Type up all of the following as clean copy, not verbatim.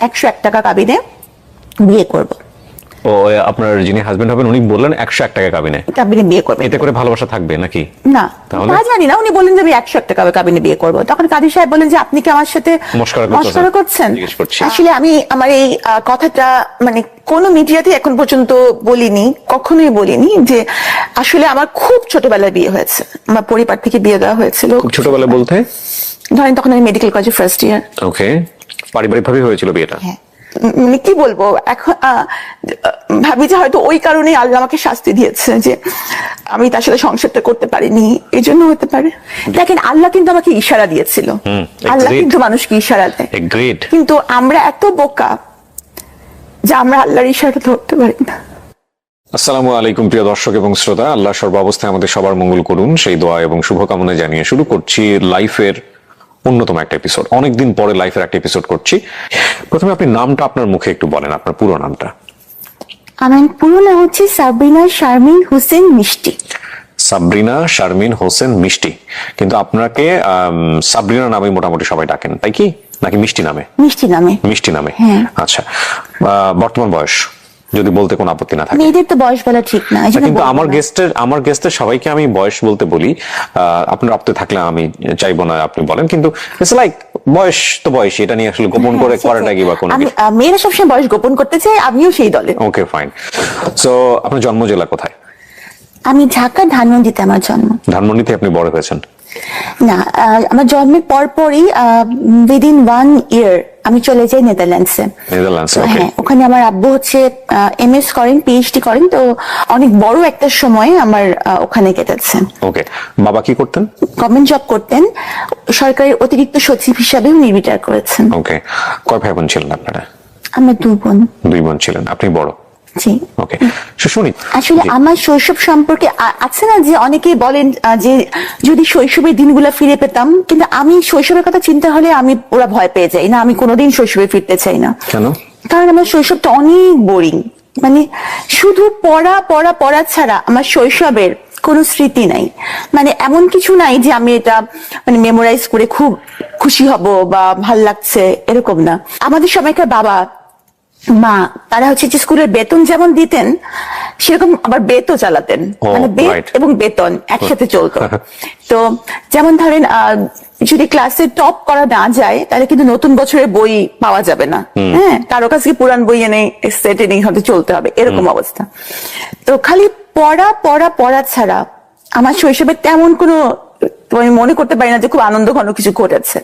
101 টাকা কাবিনে বিয়ে করব। ও আপনার যিনি হাজবেন্ড হবেন উনি বললেন 101 টাকা কাবিনে বিয়ে করবে, এতে করে ভালোবাসা থাকবে নাকি? না তা জানি না, উনি বললেন যে আমি 101 টাকা কাবিনে বিয়ে করব। তখন কাজী সাহেব বলেন যে আপনি কি আমার সাথে মশকরা করছেন? আসলে আমি আমার এই কথাটা মানে কোন মিডিয়াতে এখন পর্যন্ত বলিনি, কখনোই বলিনি যে আসলে আমার খুব ছোটবেলায় বিয়ে হয়েছে। আমার পরিবার থেকে বিয়ে দেওয়া হয়েছিল। খুব ছোটবেলায় বলতে ধরেন তখন আমি মেডিকেল কলেজে ফার্স্ট ইয়ার। ওকে, পারিবারিক ভাবে হয়েছিল বিয়েটা? হ্যাঁ, মানে কি বলবো, এখন ভাবি যে হয়তো ওই কারণেই আল্লাহ আমাকে শাস্তি দিয়েছে যে আমি তার সাথে সংসারটা করতে পারিনি, এই জন্য হতে পারে। দেখেন আল্লাহ কিন্তু আমাকে ইশারা দিয়েছিল, আল্লাহ কিন্তু মানুষকে ইশারা দেয়, কিন্তু আমরা এত বোকা যে আমরা আল্লাহর ইশারা ধরতে পারি না। আসসালামু আলাইকুম প্রিয় দর্শক এবং শ্রোতা, আল্লাহ সর্বাবস্থায় আমাদের সবার মঙ্গল করুন সেই দোয়া এবং শুভকামনা জানিয়ে শুরু করছি লাইফের অন্যতম একটা এপিসোড। অনেকদিন পরে লাইফের একটা এপিসোড করছি। প্রথমে আপনি নামটা আপনার মুখে একটু বলেন, আপনার পুরো নামটা। আমার পুরো নাম হচ্ছে সাবরিনা শারমিন হোসেন মিষ্টি। সাবরিনা শারমিন হোসেন মিষ্টি, কিন্তু আপনাকে সাবরিনা নামে মোটামুটি সবাই ডাকেন, তাই কি? নাকি মিষ্টি নামে? মিষ্টি নামে। মিষ্টি নামে, আচ্ছা। বর্তমান বয়স যদি বলতে কোনো আপত্তি না থাকে? মেয়েদের তো বয়স বলা ঠিক না, কিন্তু আমার গেস্টের সবাইকে আমি বয়স বলতে বলি। আপনার আপত্তি থাকলে আমি চাইবো না আপনি বলেন, কিন্তু ইটস লাইক বয়স তো বয়স, এটা নিয়ে আসলে গোপন করে করাটা কি বা কোনো কিছু? মেয়েরা সবসময় বয়স গোপন করতে চায়, আমিও সেই দলে। Okay fine. সো আপনার জন্ম জেলা কোথায়? আমি ঢাকা ধানমন্ডিতে আমার জন্ম। ধানমন্ডিতে আপনি বড় হয়েছেন? না, আমার জন্মের পরপরই উইদিন 1 ইয়ার আমি চলে যাই নেদারল্যান্ডসে। হ্যাঁ, ওখানে আমার আব্বু হচ্ছে এমএস করেন, পিএইচডি করেন, তো অনেক বড় একটা সময় আমার ওখানে কেটেছে। ওকে, বাবা কি করতেন? গভর্নমেন্ট জব করতেন, সরকারের অতিরিক্ত সচিব হিসাবে উনি রিটায়ার করেছেন। ওকে, কয় ভাই বোন ছিলেন আপনারা? আমরা 2 বোন। 2 বোন ছিলেন, আপনি বড়? জি। ওকে, শুনি আসলে আমার শৈশব সম্পর্কে আছে না যে অনেকেই বলেন যে যদি শৈশবের দিনগুলো ফিরে পেতাম, কিন্তু আমি শৈশবের কথা চিন্তা হলে আমি পুরো ভয় পেয়ে যাই, না আমি কোনোদিন শৈশবে ফিরতে চাই না। কেন? কারণ আমার শৈশবটা অনেক বোরিং, মানে শুধু পড়া পড়া পড়া ছাড়া আমার শৈশবের কোনো স্মৃতি নাই। মানে এমন কিছু নাই যে আমি এটা মানে মেমোরাইজ করে খুব খুশি হব বা ভাল লাগছে, এরকম না। আমাদের সময়কার বাবা মা তারা হচ্ছে যে স্কুলের বেতন যেমন দিতেন সেরকম আবার বেতও চালাতেন, মানে বেত এবং বেতন একসাথে চলতো। তো যেমন ধরেন যদি ক্লাসে টপ করা না যায় তাহলে কিন্তু নতুন বছরের বই পাওয়া যাবে না। হ্যাঁ, কারো কাছে পুরান বই এনে সেট এনে হয়তো চলতে হবে, এরকম অবস্থা। তো খালি পড়া পড়া পড়া ছাড়া আমার শৈশবে তেমন কোনো আমি মনে করতে পারি না যে খুব আনন্দ ঘন কিছু ঘটেছে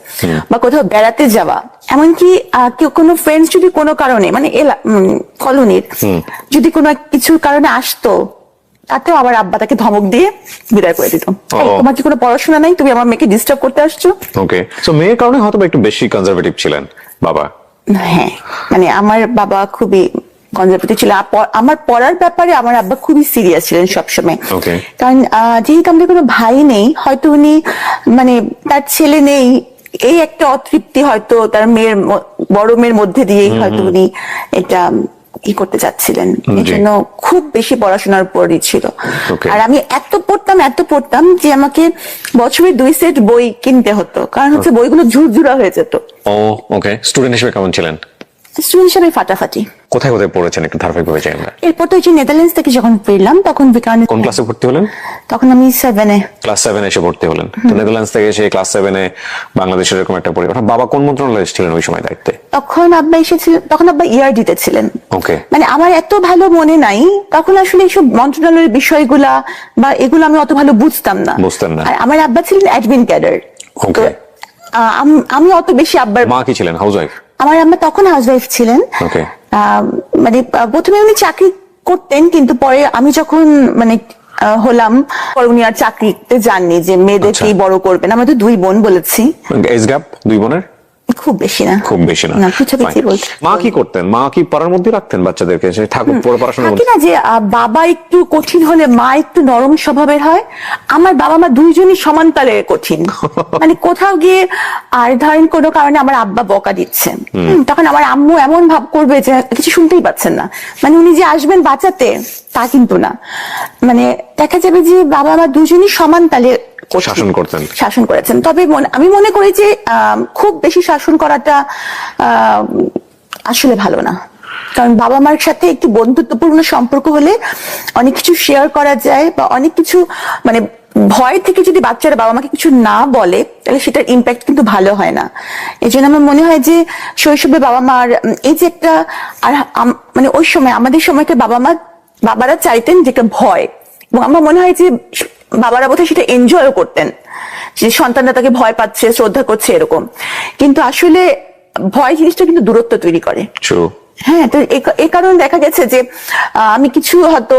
বা কোথাও বেড়াতে যাওয়া। এমনকি কেউ কোনো ফ্রেন্ডস যদি কোনো কারণে মানে কলোনির যদি কোনো কিছুর কারণে আসতো, তাতেও আবার আব্বা তাকে ধমক দিয়ে বিদায় করে দিত। তোমার কি কোনো পড়াশোনা নাই, তুমি আমার মেয়েকে ডিস্টার্ব করতে আসছো? ওকে, সো মেয়ের কারণে হয়তো একটু বেশি কনজারভেটিভ ছিলেন বাবা। হ্যাঁ, মানে আমার বাবা খুবই কনজারভেটিভ ছিল। আমার পড়ার ব্যাপারে আমার আব্বা খুবই সিরিয়াস ছিলেন সবসময়। কারণ যেহেতু আমাদের কোনো ভাই নেই, হয়তো উনি মানে তার ছেলে নেই এই একটা অতৃপ্তি হয়তো তার মেয়ের বড় মেয়ের মধ্যে দিয়েই হয়তো উনি এটা কি করতে চাচ্ছিলেন, এই জন্য খুব বেশি পড়াশোনার উপরই ছিল। আর আমি এত পড়তাম যে আমাকে বছরে 2 সেট বই কিনতে হতো, কারণ হচ্ছে বইগুলো ঝুরঝুরা হয়ে যেত। ওকে, স্টুডেন্ট হিসেবে কেমন ছিলেন? স্টুডেন্ট হিসেবে ফাটাফাটি। কোথায় কোথায় পড়েছেন একটু ধারাবাহিকভাবে চাই আমরা। এরপর তো নেদারল্যান্ডস থেকে যখন ফিরলাম তখন কোন ক্লাসে ভর্তি হলেন? তখন আমি 7-এ। ক্লাস 7 এসে ভর্তি হলেন। তো নেদারল্যান্ডস থেকে এসে ক্লাস 7-এ বাংলাদেশের এরকম একটা পরিবার। বাবা কোন মন্ত্রণালয়ে ছিলেন ওই সময় দায়িত্বে? তখন আব্বা এসেছিলেন, তখন আব্বা ইআরডিতে ছিলেন। ওকে, মানে আমার এত ভালো মনে নাই তখন আসলে এইসব মন্ত্রণালয়ের বিষয়গুলা বা এগুলো আমি অত ভালো বুঝতাম না। আর আমার আব্বা ছিলেন অ্যাডমিন ক্যাডার। ওকে, আমি অত বেশি আব্বার। মা কি ছিলেন? হাউসওয়াইফ? আমার আম্মা তখন হাউসওয়াইফ ছিলেন। ওকে, মানে প্রথমে উনি চাকরি করতেন, কিন্তু পরে আমি যখন মানে হলাম পরে উনি আর চাকরিতে যাননি, যে মেয়েদেরকেই বড় করবেন। আমরা তো 2 বোন বলেছি। এজ গ্যাপ 2 বোনের খুব বেশি না। খুব বেশি না। মা কি করতেন? মা কি পড়ার মধ্যে রাখতেন বাচ্চাদেরকে, ঠাকুর পড়াশোনার মধ্যে? না যে বাবা একটু কঠিন হলে মা একটু নরম স্বভাবের হয়। আমার বাবা মা দুইজনই সমান তালে কঠিন। মানে কোথাও গিয়ে আর ধরেন কোনো কারণে আমার আব্বা বকা দিচ্ছে, তখন আমার আম্মু এমন ভাব করবে যে কিছু শুনতেই পাচ্ছেন না, মানে উনি যে আসবেন বাঁচাতে তা কিন্তু না। মানে দেখা যাবে যে বাবা মা দুজনই সমান তালে শাসন করেছেন। তবে আমি মনে করি যে খুব বেশি শাসন করাটা আসলে ভালো না। কারণ বাবা মার সাথে একটু বন্ধুত্বপূর্ণ সম্পর্ক হলে অনেক কিছু শেয়ার করা যায়, বা অনেক কিছু মানে ভয় থেকে যদি বাচ্চারা বাবা মাকে কিছু না বলে তাহলে সেটার ইম্প্যাক্ট কিন্তু ভালো হয় না। এই জন্য আমার মনে হয় যে শৈশবে বাবা মার এই যে একটা, আর মানে ওই সময় আমাদের সময়কে বাবারা চাইতেন যে একটা ভয়, এবং আমার মনে হয় যে বাবারা বোধহয় সেটা এনজয়ও করতেন, যে সন্তানরা তাকে ভয় পাচ্ছে, শ্রদ্ধা করছে এরকম। কিন্তু আসলে ভয় জিনিসটা কিন্তু দূরত্ব তৈরি করে। হ্যাঁ, তো এই কারণে দেখা গেছে যে আমি কিছু হয়তো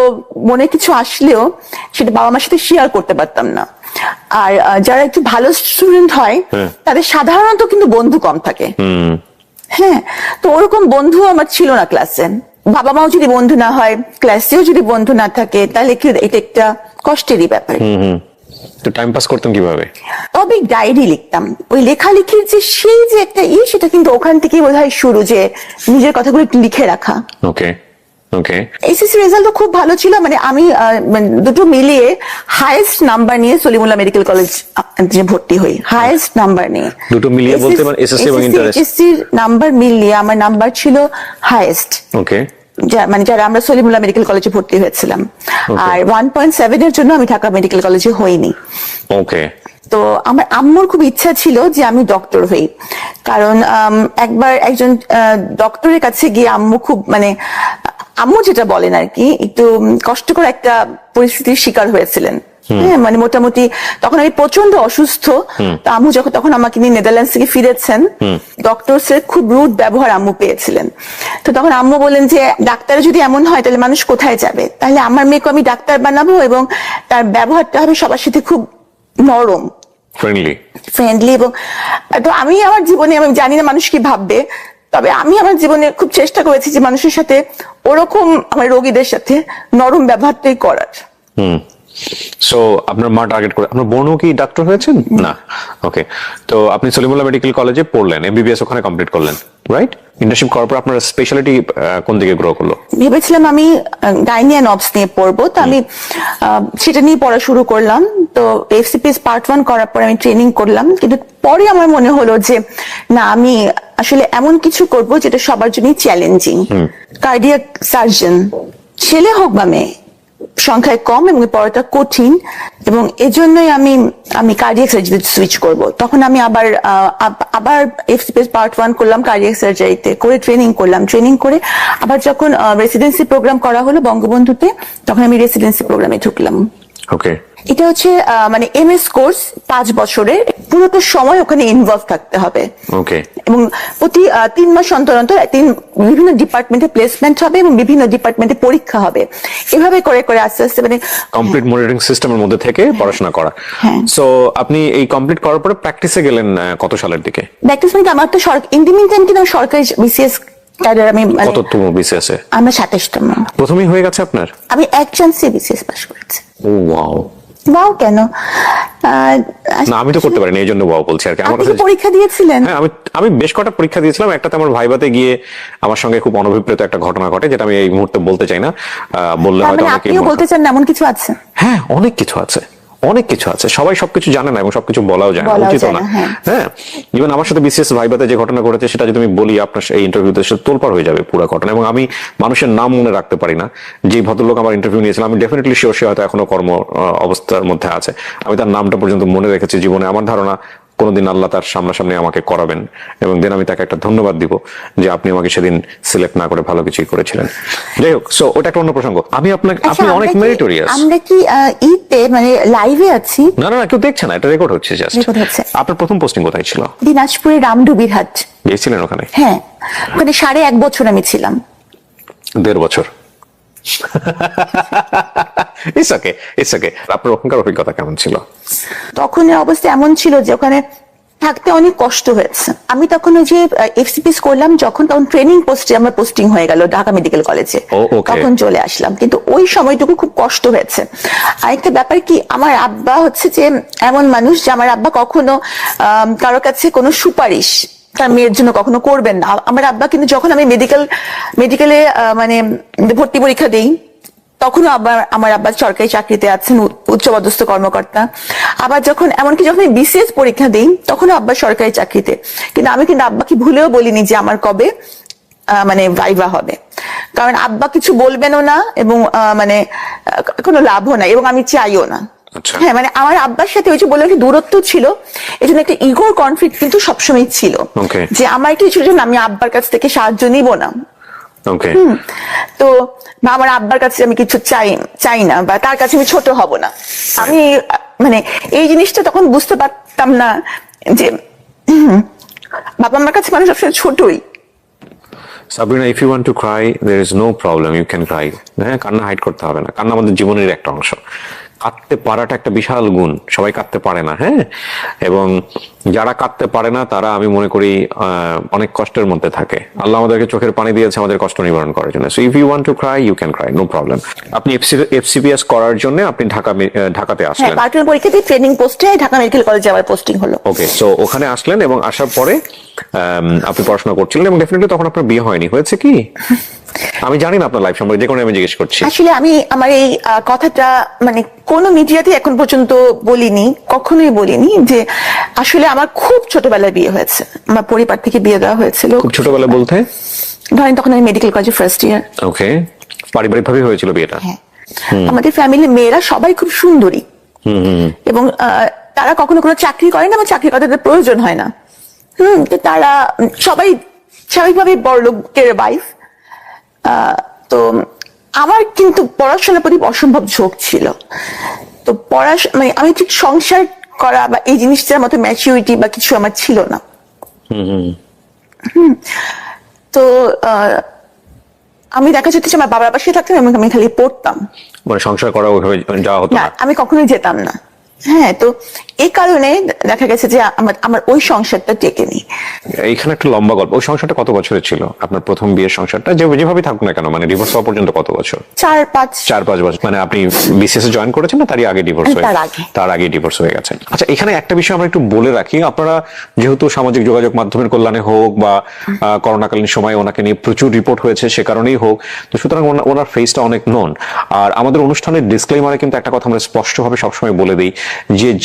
মনে কিছু আসলেও সেটা বাবা মার সাথে শেয়ার করতে পারতাম না। আর যারা একটু ভালো স্টুডেন্ট হয় তাদের সাধারণত কিন্তু বন্ধু কম থাকে। হ্যাঁ, তো ওরকম বন্ধু আমার ছিল না ক্লাসে। বাবা মাও যদি বন্ধু না হয়, ক্লাসেও যদি বন্ধু না থাকে, তাহলে কি এটা একটা কষ্টেরই ব্যাপার। তো টাইম পাস করতেন কিভাবে? তবে ডায়েরি লিখতাম। ওই লেখালেখির যে সেই যে একটা সেটা কিন্তু ওখান থেকেই বোধহয় শুরু, যে নিজের কথাগুলো একটু লিখে রাখা। ওকে ওকে। এসএসসি রেজাল্টও খুব ভালো ছিল, মানে আমি দুটো মিলিয়ে হাইয়েস্ট নাম্বার নিয়ে সলিমুল্লাহ মেডিকেল কলেজ যে ভর্তি হই, হাইয়েস্ট নাম্বার নিয়ে। দুটো মিলিয়ে বলতে মানে এসএসসি এবং ইন্টার? এসএসসি নাম্বার মিলিয়ে আমার নাম্বার ছিল হাইয়েস্ট। ওকে। মানে যারা আমরা সলিমুল্লাহ মেডিকেল কলেজে ভর্তি হয়েছিলাম। আর 1.7 এর জন্য আমি ঢাকা মেডিকেল কলেজে হইনি। ওকে। তো আমার আম্মুর খুব ইচ্ছা ছিল যে আমি ডক্টর হই, কারণ একবার একজন ডক্টরের কাছে গিয়ে আম্মু খুব মানে আম্মু যেটা বলেন আর কি, একটু কষ্টকর একটা পরিস্থিতির শিকার হয়েছিলেন। হ্যাঁ, মানে মোটামুটি তখন আমি প্রচন্ড অসুস্থ। তো আম্মু তখন আমাকে নিয়ে নেদারল্যান্ডস থেকে ফিরেছেন, ডক্টরস এর খুব রুড ব্যবহার আম্মু পেয়েছিলেন। তো তখন আম্মু বলেন যে ডাক্তার যদি এমন হয় তাহলে মানুষ কোথায় যাবে, তাহলে আমার মেয়েকে আমি ডাক্তার বানাবো এবং তার ব্যবহারটা হবে সবার সাথে খুব নরম, ফ্রেন্ডলি। এবং তো আমি আমার জীবনে, আমি জানি না মানুষ কি ভাববে, তবে আমি আমার জীবনে খুব চেষ্টা করেছি যে মানুষের সাথে ওরকম, আমার রোগীদের সাথে নরম ব্যবহারটাই করার। সো আপনার মা টার্গেট করে, আপনার বোনও কি ডাক্তার হয়েছেন? না। ওকে। তো আপনি সলিমুল্লাহ মেডিকেল কলেজে পড়লেন, এমবিবিএস ওখানে কমপ্লিট করলেন, রাইট? ইন্টার্নশিপ করার পর আপনার স্পেশালিটি কোন দিকে গ্রো করলো? ভেবেছিলাম আমি গাইনি অ্যান্ড অবস নিয়ে পড়বো, তো আমি সেটা নিয়ে পড়া শুরু করলাম। তো এফসিপিএস পার্ট 1 করার পর আমি ট্রেনিং করলাম, কিন্তু পরে আমার মনে হলো যে না, আমি আসলে এমন কিছু করব যেটা সবার জন্যই চ্যালেঞ্জিং। কার্ডিয়াক সার্জন, ছেলে হোক বা মেয়ে, সংখ্যায় কম এবং পড়াটা কঠিন, এবং এজন্যই আমি কার্ডিয়াক সার্জারিতে সুইচ করব। তখন আমি আবার এফসিপিএস পার্ট 1 করলাম, কার্ডিয়াক সার্জারিতে করে ট্রেনিং করলাম। ট্রেনিং করে আবার যখন রেসিডেন্সি প্রোগ্রাম করা হলো বঙ্গবন্ধুতে, তখন আমি রেসিডেন্সি প্রোগ্রামে ঢুকলাম। ওকে। এটা হচ্ছে মানে এমএস কোর্স, 5 বছরের, পুরোটা সময় ওখানে ইনভলভ থাকতে হবে। ওকে। এবং প্রতি 3 মাস অন্তর অন্তর বিভিন্ন ডিপার্টমেন্টে প্লেসমেন্ট হবে এবং বিভিন্ন ডিপার্টমেন্টে পরীক্ষা হবে। এভাবে করে করে আস্তে আস্তে মানে কমপ্লিট মনিটরিং সিস্টেমের মধ্যে থেকে পড়াশোনা করা। সো আপনি এই কমপ্লিট করার পরে প্র্যাকটিসে গেলেন কত সালের দিকে? প্র্যাকটিস মানে আমার তো ইন দি মিন টাইম কিন্তু সরকারি বিসিএস ক্যাডার। আমি কততম বিসিএস এ? আমরা 27তম। প্রথমেই হয়ে গেছে আপনার? আমি এক চান্সে বিসিএস পাস করেছি। ও ওয়াও। ওয়াও কেন? না, আমি তো করতে পারিনি, এই জন্য ওয়াও বলছি আর কি। আমার কাছে পরীক্ষা দিয়েছিলেন? হ্যাঁ, আমি বেশ কটা পরীক্ষা দিয়েছিলাম। একটাতে আমার ভাইভাতে গিয়ে আমার সঙ্গে খুব অনভিপ্রেত একটা ঘটনা ঘটে, যেটা আমি এই মুহূর্তে বলতে চাই না। বললে হয়তো অনেকেই বলতে চান না, এমন কিছু আছে? হ্যাঁ, অনেক কিছু আছে, অনেক কিছু আছে। সবাই সবকিছু জানে না এবং সবকিছু বলাও যায় না, উচিত না। হ্যাঁ, ইভেন আমার সাথে বিসিএস ভাইভাতে যে ঘটনা ঘটেছে সেটা যদি আমি বলি আপনার এই ইন্টারভিউতে, সেটা তোলপাড় হয়ে যাবে পুরো ঘটনা। এবং আমি মানুষের নাম মনে রাখতে পারি না। যে ভদ্রলোক আমার ইন্টারভিউ নিয়েছিলাম, আমি ডেফিনেটলি শিওর সে হয়তো এখনো কর্ম অবস্থার মধ্যে আছে। আমি তার নামটা পর্যন্ত মনে রেখেছি জীবনে। আমার ধারণা কোনোদিন আল্লাহ তার সামনাসামনি আমাকে করাবেন, এবং দেন আমি তাকে একটা ধন্যবাদ দিব যে আপনি আমাকে সেদিন সিলেক্ট না করে ভালো কিছুই করেছিলেন। যাই হোক, সো ওটা একটা অন্য প্রসঙ্গ। আপনি আপনি অনেক মেরিটোরিয়াস। আমরা কি ঈদে মানে লাইভে আছি? না না, কেউ দেখছে না, এটা রেকর্ড হচ্ছে জাস্ট। আপনার প্রথম পোস্টিং কোথায় ছিল? দিনাজপুরের রামডুবির হাট। গিয়েছিলেন ওখানে? হ্যাঁ, ওখানে 1.5 বছর আমি ছিলাম। 1.5 বছর। It's okay. আপনার ওখানকার অভিজ্ঞতা কেমন ছিল? তখন অবস্থা এমন ছিল যে ওখানে থাকতে অনেক কষ্ট হয়েছে। আমি তখন ওই যে এফসিপিএস করলাম যখন, তখন ট্রেনিং পোস্টে আমার পোস্টিং হয়ে গেল ঢাকা মেডিকেল কলেজে, তখন চলে আসলাম। কিন্তু ওই সময়টুকু খুব কষ্ট হয়েছে। আরেকটা ব্যাপার কি, আমার আব্বা হচ্ছে যে এমন মানুষ যে আমার আব্বা কখনো কারোর কাছে কোনো সুপারিশ তার মেয়ের জন্য কখনো করবেন না। আমার আব্বা কিন্তু যখন আমি মেডিকেলে মানে ভর্তি পরীক্ষা দেই, তখনও আমার আব্বা সরকারি চাকরিতে আছেন, উচ্চপদস্থ কর্মকর্তা। আবার এমনকি যখন বিসিএস পরীক্ষা দিই, তখনও আব্বা সরকারি চাকরিতে। কিন্তু আমি আব্বাকে ভুলেও বলিনি যে আমার কবে মানে ভাইভা হবে, কারণ আব্বা কিছু বলবেনও না এবং মানে কোনো লাভও নাই এবং আমি চাইও না। আচ্ছা। হ্যাঁ, মানে আমার আব্বার সাথে ওই যে বললাম একটা দূরত্ব ছিল, এই জন্য একটা ইগোর কনফ্লিক্ট কিন্তু সবসময় ছিল, Okay. যে আমার কিছু জন্য আমি আব্বার কাছ থেকে সাহায্য নিব না। ওকে। তো বা আমার আব্বার কাছে আমি কিছু চাই না, বা তার কাছে আমি ছোট হব না। আমি মানে এই জিনিসটা তখন বুঝতে পারতাম না যে বাবা মার কাছে মানুষ সবসময় ছোটই। Sabrina, if you want to cry there is no problem, you can cry. হ্যাঁ, কান্না হাইড করতে হবে না, কান্না আমাদের জীবনের একটা অংশ। কাঁদতে পারাটা একটা বিশাল গুণ, সবাই কাঁদতে পারে না। হ্যাঁ, এবং যারা কাঁদতে পারে না তারা আমি মনে করি অনেক কষ্টের মধ্যে থাকে। আল্লাহ আমাদেরকে চোখের পানি দিয়েছে আমাদের কষ্ট নিবারণ করার জন্য। So if you want to cry you can cry, no problem. আপনি এফসিপিএস করার জন্য আপনি ঢাকাতে হ্যাঁ, আসলেন। পার্টনার পরীক্ষা দিয়ে ট্রেনিং পোস্টে ঢাকা মেডিকেল কলেজে আমার পোস্টিং হলো। ওকে, সো ওখানে আসলেন এবং আসার পরে আপনি পড়াশোনা করছিলেন এবং ডেফিনেটলি তখন আপনার বিয়ে হয়নি, হয়েছে কি? আমি জানি না আপনার লাইফ সম্পর্কে, যে কোনো আমি জিজ্ঞেস করছি। আসলে আমি আমার এই কথাটা মানে কোনো মিডিয়াতে এখন পর্যন্ত বলিনি, কখনোই বলিনি, যে আসলে আমার খুব ছোটবেলায় বিয়ে হয়েছে। আমার পরিবার থেকে বিয়ে দেওয়া হয়েছিল খুব ছোটবেলা বলতে? ধরেন তখন আমি মেডিকেল কলেজে ফার্স্ট ইয়ার। ওকে, পারিবারিক ভাবে হয়েছিল বিয়েটা? হ্যাঁ, আমাদের ফ্যামিলির মেয়েরা সবাই খুব সুন্দরী এবং তারা কখনো কোনো চাকরি করে না বা চাকরি করতে তাদের প্রয়োজন হয় না। তো তারা সবাই স্বাভাবিকভাবে বড় লোকের ওয়াইফ। তো আমার কিন্তু পড়াশোনার প্রতি অসম্ভব ঝোঁক ছিল। তো মানে আমি ঠিক সংসার করা বা এই জিনিসটার মতো ম্যাচিউরিটি বা কিছু আমার ছিল না। তো আমি দেখা যেত যে আমার বাবার পাশে থাকতাম এবং আমি খালি পড়তাম, মানে সংসার করা ওইভাবে যাওয়া হতো না, না? আমি কখনোই যেতাম না। হ্যাঁ, তো এই কারণে দেখা গেছে যে আমার ওই সংসারটা টেকেনি। এইখানে একটা লম্বা গল্প। ওই সংসারটা কত বছরের ছিল আপনার প্রথম বিয়ের সংসারটা? যেভাবে থাকুক না কেন, মানে ডিভোর্স হওয়া পর্যন্ত কত বছর? 4-5 বছর। মানে আপনি বিসিএস এ জয়েন করেছেন না তারই আগে ডিভোর্স হয়ে? তার আগে ডিভোর্স হয়ে গেছে। আচ্ছা, এখানে একটা বিষয় আমরা একটু বলে রাখি। আপনারা যেহেতু সামাজিক যোগাযোগ মাধ্যমের কল্যাণে হোক বা করোনাকালীন সময় ওনাকে নিয়ে প্রচুর রিপোর্ট হয়েছে সে কারণেই হোক, তো সুতরাং ওনার ফেসটা অনেক নন। আর আমাদের অনুষ্ঠানের ডিসক্লেইমারে কিন্তু একটা কথা আমরা স্পষ্টভাবে সবসময় বলে দিই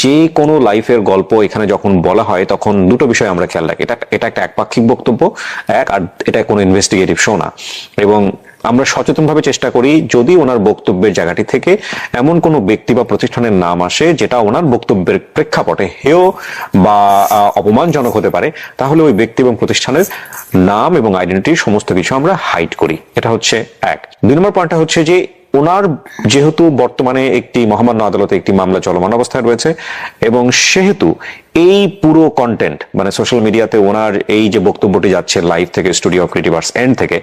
যে কোনো লাইফের গল্প এখানে যখন বলা হয় তখন দুটো বিষয় আমরা খেয়াল রাখি। এটা একটা একপাক্ষিক বক্তব্য, আর এটা কোনো ইনভেস্টিগেটিভ শো না। এবং আমরা সচেতনভাবে চেষ্টা করি যদি ওনার বক্তব্যের জায়গাটি থেকে এমন কোনো ব্যক্তি বা প্রতিষ্ঠানের নাম আসে যেটা ওনার বক্তব্যের প্রেক্ষাপটে হেয় বা অপমানজনক হতে পারে, তাহলে ওই ব্যক্তি এবং প্রতিষ্ঠানের নাম এবং আইডেন্টিটি সমস্ত কিছু আমরা হাইড করি। এটা হচ্ছে এক। 2 নম্বর পয়েন্টটা হচ্ছে যে ওনার যেহেতু বর্তমানে একটি মহামান্য আদালতে একটি মামলা চলমান অবস্থায় রয়েছে এবং সেহেতু এই পুরো কন্টেন্ট মানে সোশ্যাল মিডিয়াতে ওনার এই যে বক্তব্যটি যাচ্ছে লাইভ থেকে, studio of creative arts and থেকে,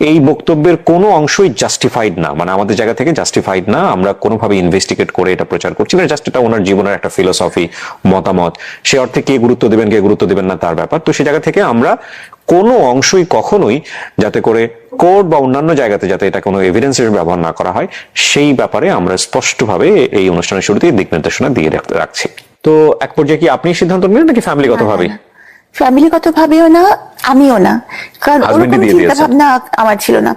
এই বক্তব্যের কোনো অংশই জাস্টিফাইড না, মানে আমাদের জায়গা থেকে জাস্টিফাইড না। আমরা কোনোভাবে ইনভেস্টিগেট করে এটা প্রচার করছি না, জাস্ট এটা ওনার জীবনের একটা ফিলোসফি, মতামত। সে অর্থে কে গুরুত্ব দেবেন কে গুরুত্ব দেবেন না তার ব্যাপার। তো সে জায়গা থেকে আমরা কোনো অংশই কখনোই যাতে করে কোর্ট বা অন্যান্য জায়গাতে যাতে এটা কোনো এভিডেন্সের ব্যবহার না করা হয় সেই ব্যাপারে আমরা স্পষ্টভাবে এই অনুষ্ঠানের শুরুতেই দিক নির্দেশনা দিয়ে রাখছি। তো এক পর্যায়ে কি আপনি সিদ্ধান্ত নিলেন নাকি ফ্যামিলিগত ভাবে? ফ্যামিলিগত ভাবেও না, আমিও না, কারণ ওরকম চিন্তা ভাবনা আমার ছিল না।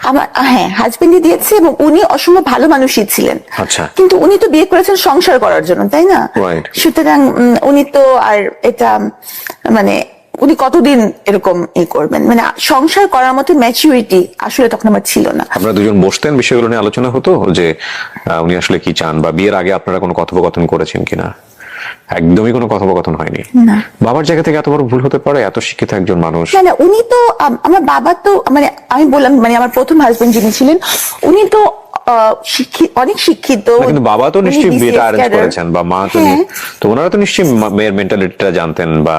আমার হ্যাঁ, হাজবেন্ডই দিয়েছে এবং উনি অসম্ভব ভালো মানুষই ছিলেন। আচ্ছা, কিন্তু উনি তো বিয়ে করেছেন সংসার করার জন্য, তাই না? সুতরাং উনি তো আর এটা মানে উনি কতদিন এরকম করবেন, মানে সংসার করার মতো ম্যাচুরিটি আসলে তখন আমার ছিল না। আপনারা দুজন বসতেন, বিষয়গুলো নিয়ে আলোচনা হতো যে উনি আসলে কি চান, বা বিয়ের আগে আপনারা কোনো কথোপকথন করেছেন কিনা? একদমই কোনো কথোপকথন হয়নি? না। বাবার জায়গা থেকে এত বড় ভুল হতে পারে? এত শিক্ষিত একজন মানুষ। না, উনি তো আমার বাবা তো মানে আমি বললাম মানে আমার প্রথম হাজবেন্ড যিনি ছিলেন উনি তো অনেক শিক্ষিত। কিন্তু বাবা তো নিশ্চয়ই বিয়েটা অ্যারেঞ্জ করেছেন বা মা তো, তো ওনারা তো নিশ্চয়ই মেয়ের মেন্টালিটিটা জানতেন বা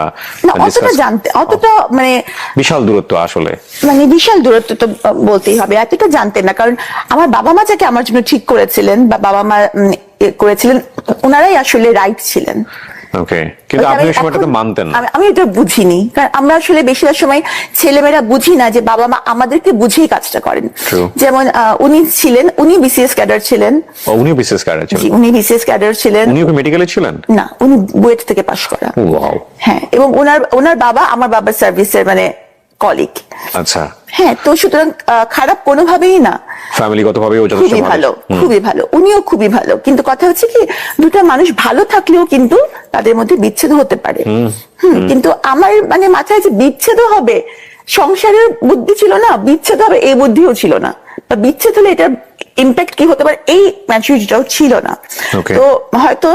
অতটা মানে বিশাল দূরত্ব, আসলে মানে বিশাল দূরত্ব তো বলতেই হবে, এতটা জানতেন না। কারণ আমার বাবা মা যাকে আমার জন্য ঠিক করেছিলেন বা বাবা মা করেছিলেন ওনারাই আসলে রাইট ছিলেন। ওকে, কিন্তু আপনি এই সময়টাতে মানতেন না? আমি এটা বুঝিনি, কারণ আমরা আসলে বেশিরভাগ সময় ছেলেমেয়েরা বুঝি না যে বাবা মা আমাদেরকে বুঝেই কাজটা করেন। যেমন উনি ছিলেন, উনি বিসিএস ক্যাডার ছিলেন। উনি বিসিএস ক্যাডার ছিলেন? উনি বিসিএস ক্যাডার ছিলেন। উনি কি মেডিকেলে ছিলেন? না, উনি বুয়েট থেকে পাশ করা। ওয়াও। হ্যাঁ, এবং ওনার বাবা আমার বাবার সার্ভিসের মানে কলিগ। আচ্ছা। হ্যাঁ, তো সুতরাং খারাপ কোনোভাবেই না, ফ্যামিলিগতভাবেও যথেষ্ট ভালো, খুবই ভালো, উনিও খুবই ভালো। কিন্তু কথা হচ্ছে কি দুটা মানুষ ভালো থাকলেও কিন্তু তাদের মধ্যে বিচ্ছেদ হতে পারে। কিন্তু আমার মানে মাথায় যে বিচ্ছেদ হবে সংসারের বুদ্ধি ছিল না, বিচ্ছেদ হবে এই বুদ্ধিও ছিল না, বা বিচ্ছেদ হলে এটার ইম্প্যাক্ট কি হতে পারে এই ম্যাচুরিটিটাও ছিল না। Okay. তো হয়তো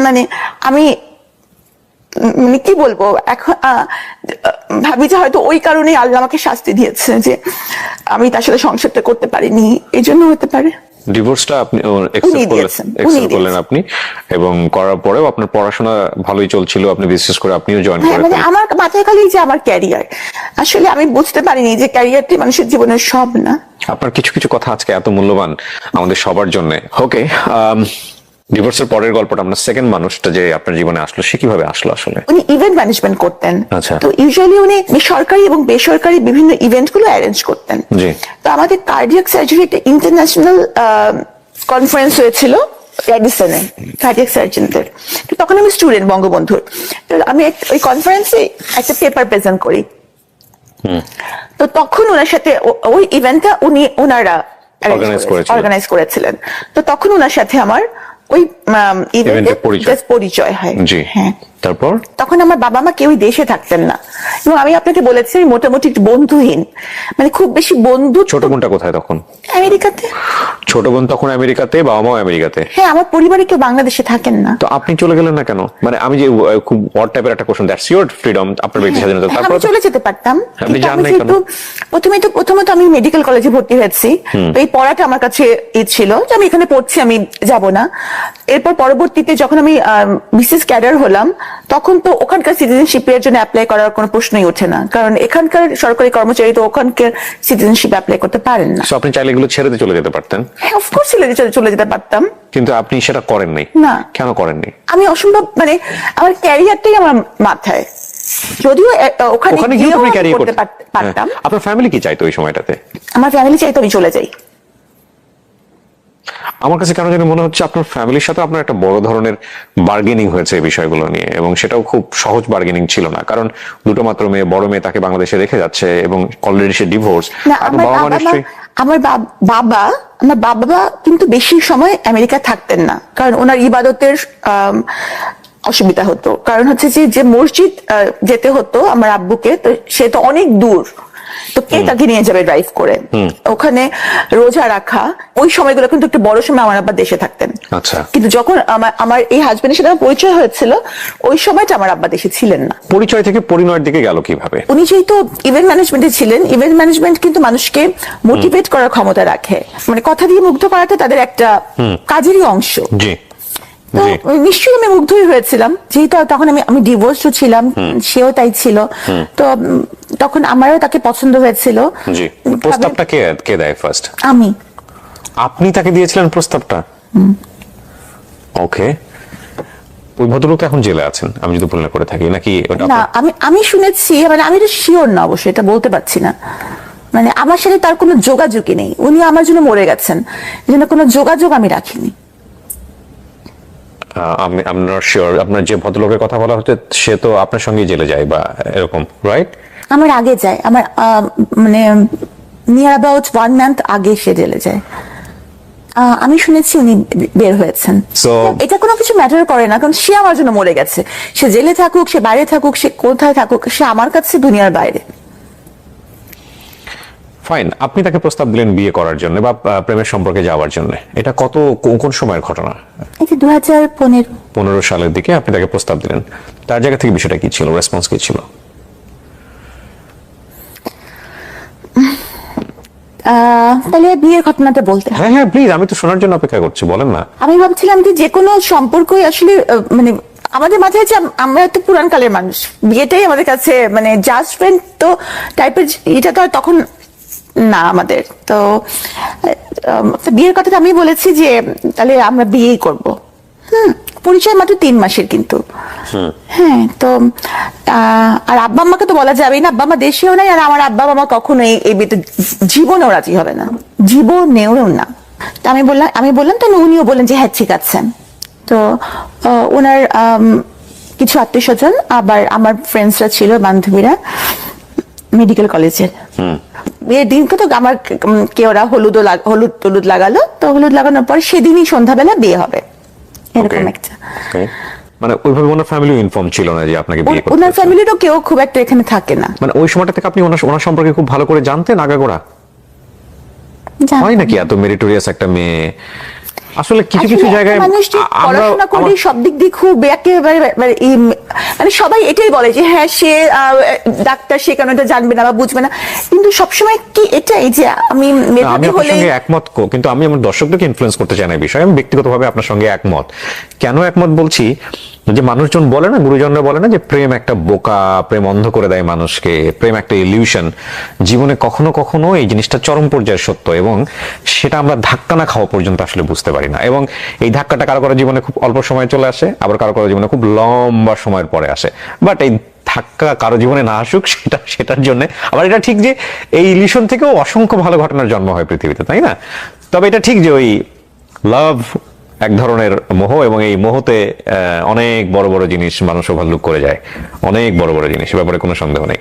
মানে আমি মানে কি বলবো এখন ভাবি যে হয়তো ওই কারণেই আল্লাহ আমাকে শাস্তি দিয়েছে যে আমি তার সাথে সংসারটা করতে পারিনি, এই জন্য হতে পারে। ডিভোর্সটা আপনি দিয়েছেন, accept করলেন আপনি, এবং করার পরেও আপনার পড়াশোনা ভালোই চলছিল, আপনি বিশেষ করে আপনিও জয়েন হ্যাঁ, মানে করেন। আমার মাথায় খালি যে আমার ক্যারিয়ার, আসলে আমি বুঝতে পারিনি যে ক্যারিয়ারটি মানুষের জীবনের সব না। আপনার কিছু কিছু কথা আজকে এত মূল্যবান আমাদের সবার জন্য। ওকে, ডিভোর্সের পরের গল্পটা, আমরা সেকেন্ড মানুষটা যে আপনার জীবনে আসলো, সে কিভাবে আসলো আসলে? উনি ইভেন্ট ম্যানেজমেন্ট করতেন। আচ্ছা। তো ইউজুয়ালি উনি সরকারি এবং বেসরকারি বিভিন্ন ইভেন্ট গুলো অ্যারেঞ্জ করতেন। জি। তো আমাদের কার্ডিয়াক সার্জারি একটা ইন্টারন্যাশনাল কনফারেন্স হয়েছিল রেডিসনে কার্ডিয়াক সার্জনদের। তো তখন আমি স্টুডেন্ট বঙ্গবন্ধুর, তো আমি ওই কনফারেন্সে একটা পেপার প্রেজেন্ট করি। তো তখন ওনার সাথে ওই ইভেন্টটা ওনারা অর্গানাইজ করেছিলেন। তো তখন ওনার সাথে আমার ওই ইভেন্টে পরিচয় হয়। জি। হ্যাঁ, তারপর তখন আমার বাবা মা কেউই দেশে থাকতেন না, এবং আমি আপনাকে বলেছি আমি মোটামুটি একটু বন্ধুহীন, মানে খুব বেশি বন্ধু। ছোট বোনটা কোথায় তখন? আমেরিকাতে। ছোট বোন তখন আমেরিকাতে, বাবা মাও আমেরিকাতে? হ্যাঁ, আমার পরিবারে কেউ বাংলাদেশে থাকেন না। তো আপনি চলে গেলেন না কেন? মানে আমি যে খুব অড টাইপের একটা কোশ্চেন, দ্যাটস ইওর ফ্রিডম, আপনার ব্যক্তি স্বাধীনতা। হ্যাঁ, তারপর আমি চলে যেতে পারতাম, আপনি কিন্তু যান আমি নাই কেন? যেহেতু প্রথমত আমি মেডিকেল কলেজে ভর্তি হয়েছি, তো এই পড়াটা আমার কাছে ছিল যে আমি এখানে পড়ছি, আমি যাব না। এরপর পরবর্তীতে যখন আমি বিসিএস ক্যাডার হলাম, তখন তো ওখানকার সিটিজেনশিপের জন্য অ্যাপ্লাই করার কোনো প্রশ্নই ওঠে না, কারণ এখানকার সরকারি কর্মচারী তো ওখানকার সিটিজেনশিপ অ্যাপ্লাই করতে পারেন না। So আপনি চাইলে এগুলো ছেড়ে দিয়ে চলে যেতে পারতেন। হ্যাঁ, অফকোর্স চলে যেতে পারতাম, কিন্তু আপনি সেটা করেননি। না। কেন করেননি? আমি অসম্ভব, মানে আমার ক্যারিয়ারটাই আমার মাথায়, যদিও ওখানে গিয়ে গিয়েও আপনি আমি ক্যারিয়ার করতে পারতাম। আপনার ফ্যামিলি কি চাইতো ওই সময়টাতে? আমার ফ্যামিলি চাইতো আমি চলে যাই। আমার কাছে কেন জানি মনে হচ্ছে আপনার ফ্যামিলির সাথে আপনার একটা বড় ধরনের বার্গেনিং হয়েছে এই বিষয়গুলো নিয়ে, এবং সেটাও খুব সহজ বার্গেনিং ছিল না, কারণ দুটো মাত্র মেয়ে, বড় মেয়ে তাকে বাংলাদেশে রেখে যাচ্ছে এবং অলরেডি সে ডিভোর্স। না, আমার বাবা কিন্তু বেশি সময় আমেরিকা থাকতেন না, কারণ ওনার ইবাদতের অসুবিধা হতো। কারণ হচ্ছে যে মসজিদ যেতে হতো আমার আব্বুকে, তো সে তো অনেক দূর, তো কে তাকে নিয়ে যাবে ড্রাইভ করে? ওখানে রোজা রাখা, ওই সময়গুলো কিন্তু একটু বড় সময় আমার আব্বা দেশে থাকতেন। আচ্ছা। কিন্তু যখন আমার এই হাজবেন্ডের সাথে আমার পরিচয় হয়েছিল, ওই সময়টা আমার আব্বা দেশে ছিলেন না। পরিচয় থেকে পরিণয়ের দিকে গেল কিভাবে? উনি যেহেতু ইভেন্ট ম্যানেজমেন্টে ছিলেন, ইভেন্ট ম্যানেজমেন্ট কিন্তু মানুষকে মোটিভেট করার ক্ষমতা রাখে, মানে কথা দিয়ে মুগ্ধ করাটা তাদের একটা কাজেরই অংশ। জি। তো নিশ্চয়ই আমি মুগ্ধই হয়েছিলাম, যেহেতু তখন আমি ডিভোর্সও ছিলাম, সেও তাই ছিল। তো তখন আমারও তাকে পছন্দ হয়েছিল। জি। প্রস্তাবটা কে দেয় ফার্স্ট? আমি। আপনি তাকে দিয়েছিলেন প্রস্তাবটা? ওকে। ওই ভদ্রলোক এখন জেলে আছেন, আমি যদি ভুল না করে থাকি, নাকি? না, আমি শুনেছি, মানে আমি তো শিওর না, অবশ্যই এটা বলতে পারছি না। মানে আমার সাথে তার কোনো যোগাযোগই নেই, উনি আমার জন্য মরে গেছেন, এই জন্য কোনো যোগাযোগ আমি রাখিনি। I'm not sure, আপনার যে ভদ্রলোকের কথা বলা হচ্ছে সে তো আপনার সঙ্গে জেলে যায় বা এরকম, রাইট? আমার আগে যায়, আমার মানে নিয়ার অ্যাবাউট 1 মান্থ আগে সে জেলে যায়। আমি শুনেছি উনি বের হয়েছেন। এটা কোনো কিছু ম্যাটার করে না, কারণ সে আমার জন্য মরে গেছে। সে জেলে থাকুক, সে বাইরে থাকুক, সে কোথায় থাকুক, সে আমার কাছে দুনিয়ার বাইরে। ফাইন। আপনি তাকে প্রস্তাব দিলেন বিয়ে করার জন্য বা প্রেমের সম্পর্কে যাওয়ার জন্য, এটা কোন সময়ের ঘটনা? এই যে 2015 সালের দিকে আপনি তাকে প্রস্তাব দিলেন। তার জায়গা থেকে বিষয়টা কি ছিল, রেসপন্স কি ছিল? তাহলে বিয়ের ঘটনাটা বলতে হবে। হ্যাঁ প্লিজ, আমি তো শোনার জন্য অপেক্ষা করছি, বলেন না। আমি ভাবছিলাম যে কোনো সম্পর্কই আসলে মানে আমাদের মাথায় যে আমরা তো পুরান কালের মানুষ, বিয়েটাই আমাদের কাছে মানে জাস্ট ফ্রেন্ড তো টাইপের, এটা তো আর তখন না আমাদের। তো বিয়ের কথাটা আমি বলেছি যে তাহলে আমরা বিয়েই করবো। পরিচয় মাত্র 3 মাসের কিন্তু। হ্যাঁ, তো আর আব্বা আম্মাকে তো বলা যাবেই না, আব্বা আম্মা দেশেও নাই, আর আমার আব্বা আম্মা কখনো এই বিয়েতে জীবনেও রাজি হবে না, জীবনেও না। তো আমি বললাম, তো উনিও বললেন যে হ্যাঁ ঠিক আছে। তো ওনার কিছু আত্মীয় স্বজন, আবার আমার ফ্রেন্ডসরা ছিল, বান্ধবীরা মেডিকেল কলেজের। বিয়ের দিনকে তো আমার ওরা হলুদ টলুদ লাগালো, তো হলুদ লাগানোর পর সেদিনই সন্ধ্যাবেলা বিয়ে হবে, এরকম একটা। মানে ওইভাবে ওনার ফ্যামিলিও ইনফর্ম ছিল না যে আপনাকে বিয়ে করতে ওনার হচ্ছে? ফ্যামিলিরও কেউ খুব একটা এখানে থাকে না। মানে ওই সময়টা থেকে আপনি ওনার সম্পর্কে খুব ভালো করে জানতেন আগাগোড়া? হয় নাকি এত মেরিটোরিয়াস একটা মেয়ে? আসলে কিছু কিছু আসলে জায়গায় একটা মানুষ যে পড়াশোনা করলে সব দিক দিয়ে খুব একেবারে মানে সবাই এটাই বলে যে হ্যাঁ সে ডাক্তার, সে কেন এটা জানবে না বা বুঝবে না, কিন্তু সবসময় কি এটাই যে আমি আমি মেধাবী আপনার হলে সঙ্গে একমত কিন্তু আমি আমার দর্শকদেরকে ইনফ্লুয়েন্স করতে চাই না এই বিষয়ে। আমি ব্যক্তিগতভাবে আপনার সঙ্গে একমত। কেন একমত বলছি, যে মানুষজন বলে না, গুরুজনরা বলে না যে প্রেম একটা বোকা, প্রেম অন্ধ করে দেয় মানুষকে, প্রেম একটা ইলিউশন। জীবনে কখনো কখনো এই জিনিসটা চরম পর্যায়ে সত্য, এবং সেটা আমরা ধাক্কা না খাওয়া পর্যন্ত আসলে বুঝতে পারি না। এবং এই ধাক্কাটা কারো কারো জীবনে খুব অল্প সময় চলে আসে, আবার কারো কারো জীবনে খুব লম্বা সময়ের পরে আসে। বাট এই ধাক্কা কারো জীবনে না আসুক সেটার জন্য আবার এটা ঠিক যে এই ইলিউশন থেকেও অসংখ্য ভালো ঘটনার জন্ম হয় পৃথিবীতে, তাই না? তবে এটা ঠিক যে ওই লাভ এক ধরনের মোহ, এবং এই মোহতে অনেক বড় বড় জিনিস মানুষ ওভারলুক করে যায়, অনেক বড় বড় জিনিস, ব্যাপারে কোনো সন্দেহ নেই।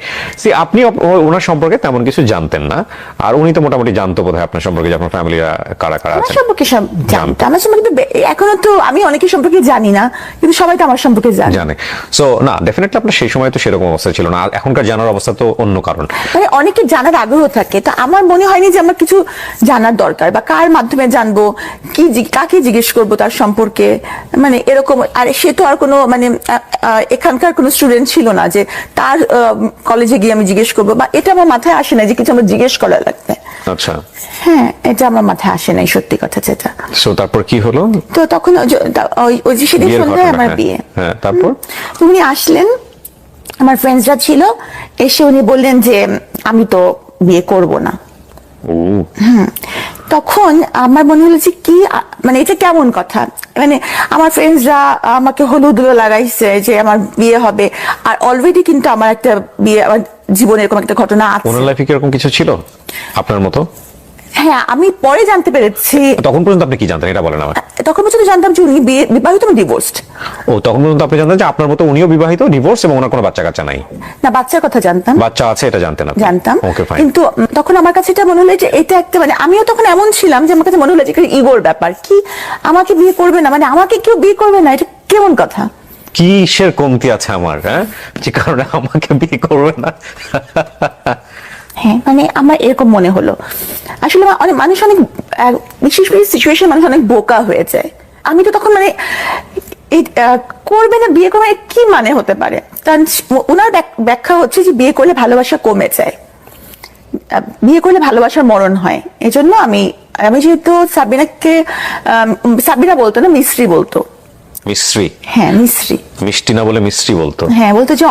আপনি ওনার সম্পর্কে তেমন কিছু জানতেন না, আর উনি তো মোটামুটি জানতো বোধহয় আপনার সম্পর্কে, যে আপনার ফ্যামিলিরা কারা কারা আমার আছেন। সম্পর্কে সব জানতো। আমার সম্পর্কে এখনো তো আমি অনেকের সম্পর্কে জানি না, কিন্তু সবাই তো আমার সম্পর্কে জানে। সো না, ডেফিনেটলি আপনার সেই সময় তো সেরকম অবস্থা ছিল না, আর এখনকার জানার অবস্থা তো অন্য কারণ। মানে অনেকে জানার আগ্রহ থাকে, তো আমার মনে হয়নি যে আমার কিছু জানার দরকার, বা কার মাধ্যমে জানবো, কাকে জিজ্ঞেস করবো তার সম্পর্কে, মানে এরকম। আর সে তো আর কোনো মানে এখানকার কোনো স্টুডেন্ট ছিল না যে তার কলেজে গিয়ে আমি জিজ্ঞেস করবো, বা এটা আমার মাথায় আসে না যে কিছু আমার জিজ্ঞেস করা লাগবে। আচ্ছা, হ্যাঁ, এটা আমার মাথায় আসে নাই, সত্যি কথা যেটা। সো তারপর কি হলো? তো তখন ওই যে সেদিন বিয়ের সন্ধ্যায় ঘটনা, আমার হ্যাঁ। বিয়ে। হ্যাঁ, তারপর তো উনি আসলেন, আমার ফ্রেন্ডসরা ছিল, এসে উনি বললেন যে আমি তো বিয়ে করব না। ও তখন আমার মনে হলো যে কি মানে এটা কেমন কথা, মানে আমার ফ্রেন্ডসরা আমাকে হলুদ লাগাইছে যে আমার বিয়ে হবে, আর অলরেডি কিন্তু আমার একটা বিয়ে, আমার জীবনে এরকম একটা ঘটনা আছে। ওনার লাইফে কি এরকম কিছু ছিল আপনার মতো? হ্যাঁ, আমি পরে জানতে পেরেছি। তখন পর্যন্ত আপনি কি জানতেন এটা বলেন আমার। তখন পর্যন্ত জানতাম যে উনি বিবাহিত এবং ডিভোর্সড। ও, তখন পর্যন্ত আপনি জানতেন যে আপনার মতো উনিও বিবাহিত, ডিভোর্স, এবং ওনার কোনো বাচ্চা কাচ্চা নাই? না, বাচ্চার কথা জানতাম, বাচ্চা আছে এটা জানতেন আপনি? জানতাম। ওকে, ফাইন। কিন্তু তখন আমার কাছে এটা মনে হলো যে এটা একটা মানে আমিও তখন এমন ছিলাম যে আমার কাছে মনে হলো যে ইগোর ব্যাপার, কি আমাকে বিয়ে করবে না, মানে আমাকে কেউ বিয়ে করবে না, এটা কেমন কথা? কিসের কমতি আছে আমার, হ্যাঁ, যে কারণে আমাকে বিয়ে করবে না? হ্যাঁ, মানে আমার এরকম মনে হলো। আসলে অনেক মানুষ অনেক বিশেষ করে সিচুয়েশন মানুষ অনেক বোকা হয়ে যায়। আমি তো তখন মানে করবে না, বিয়ে করবে কি মানে হতে পারে, কারণ ওনার ব্যাখ্যা হচ্ছে যে বিয়ে করলে ভালোবাসা কমে যায়, বিয়ে করলে ভালোবাসার মরণ হয়। এজন্য আমি যেহেতু সাবিনা বলতো না, মিস্ত্রি বলতো। মিশ্রি? হ্যাঁ, মিস্ত্রি। মিষ্টি না বলে মিশ্রি বলতো? হ্যাঁ, বলতো যে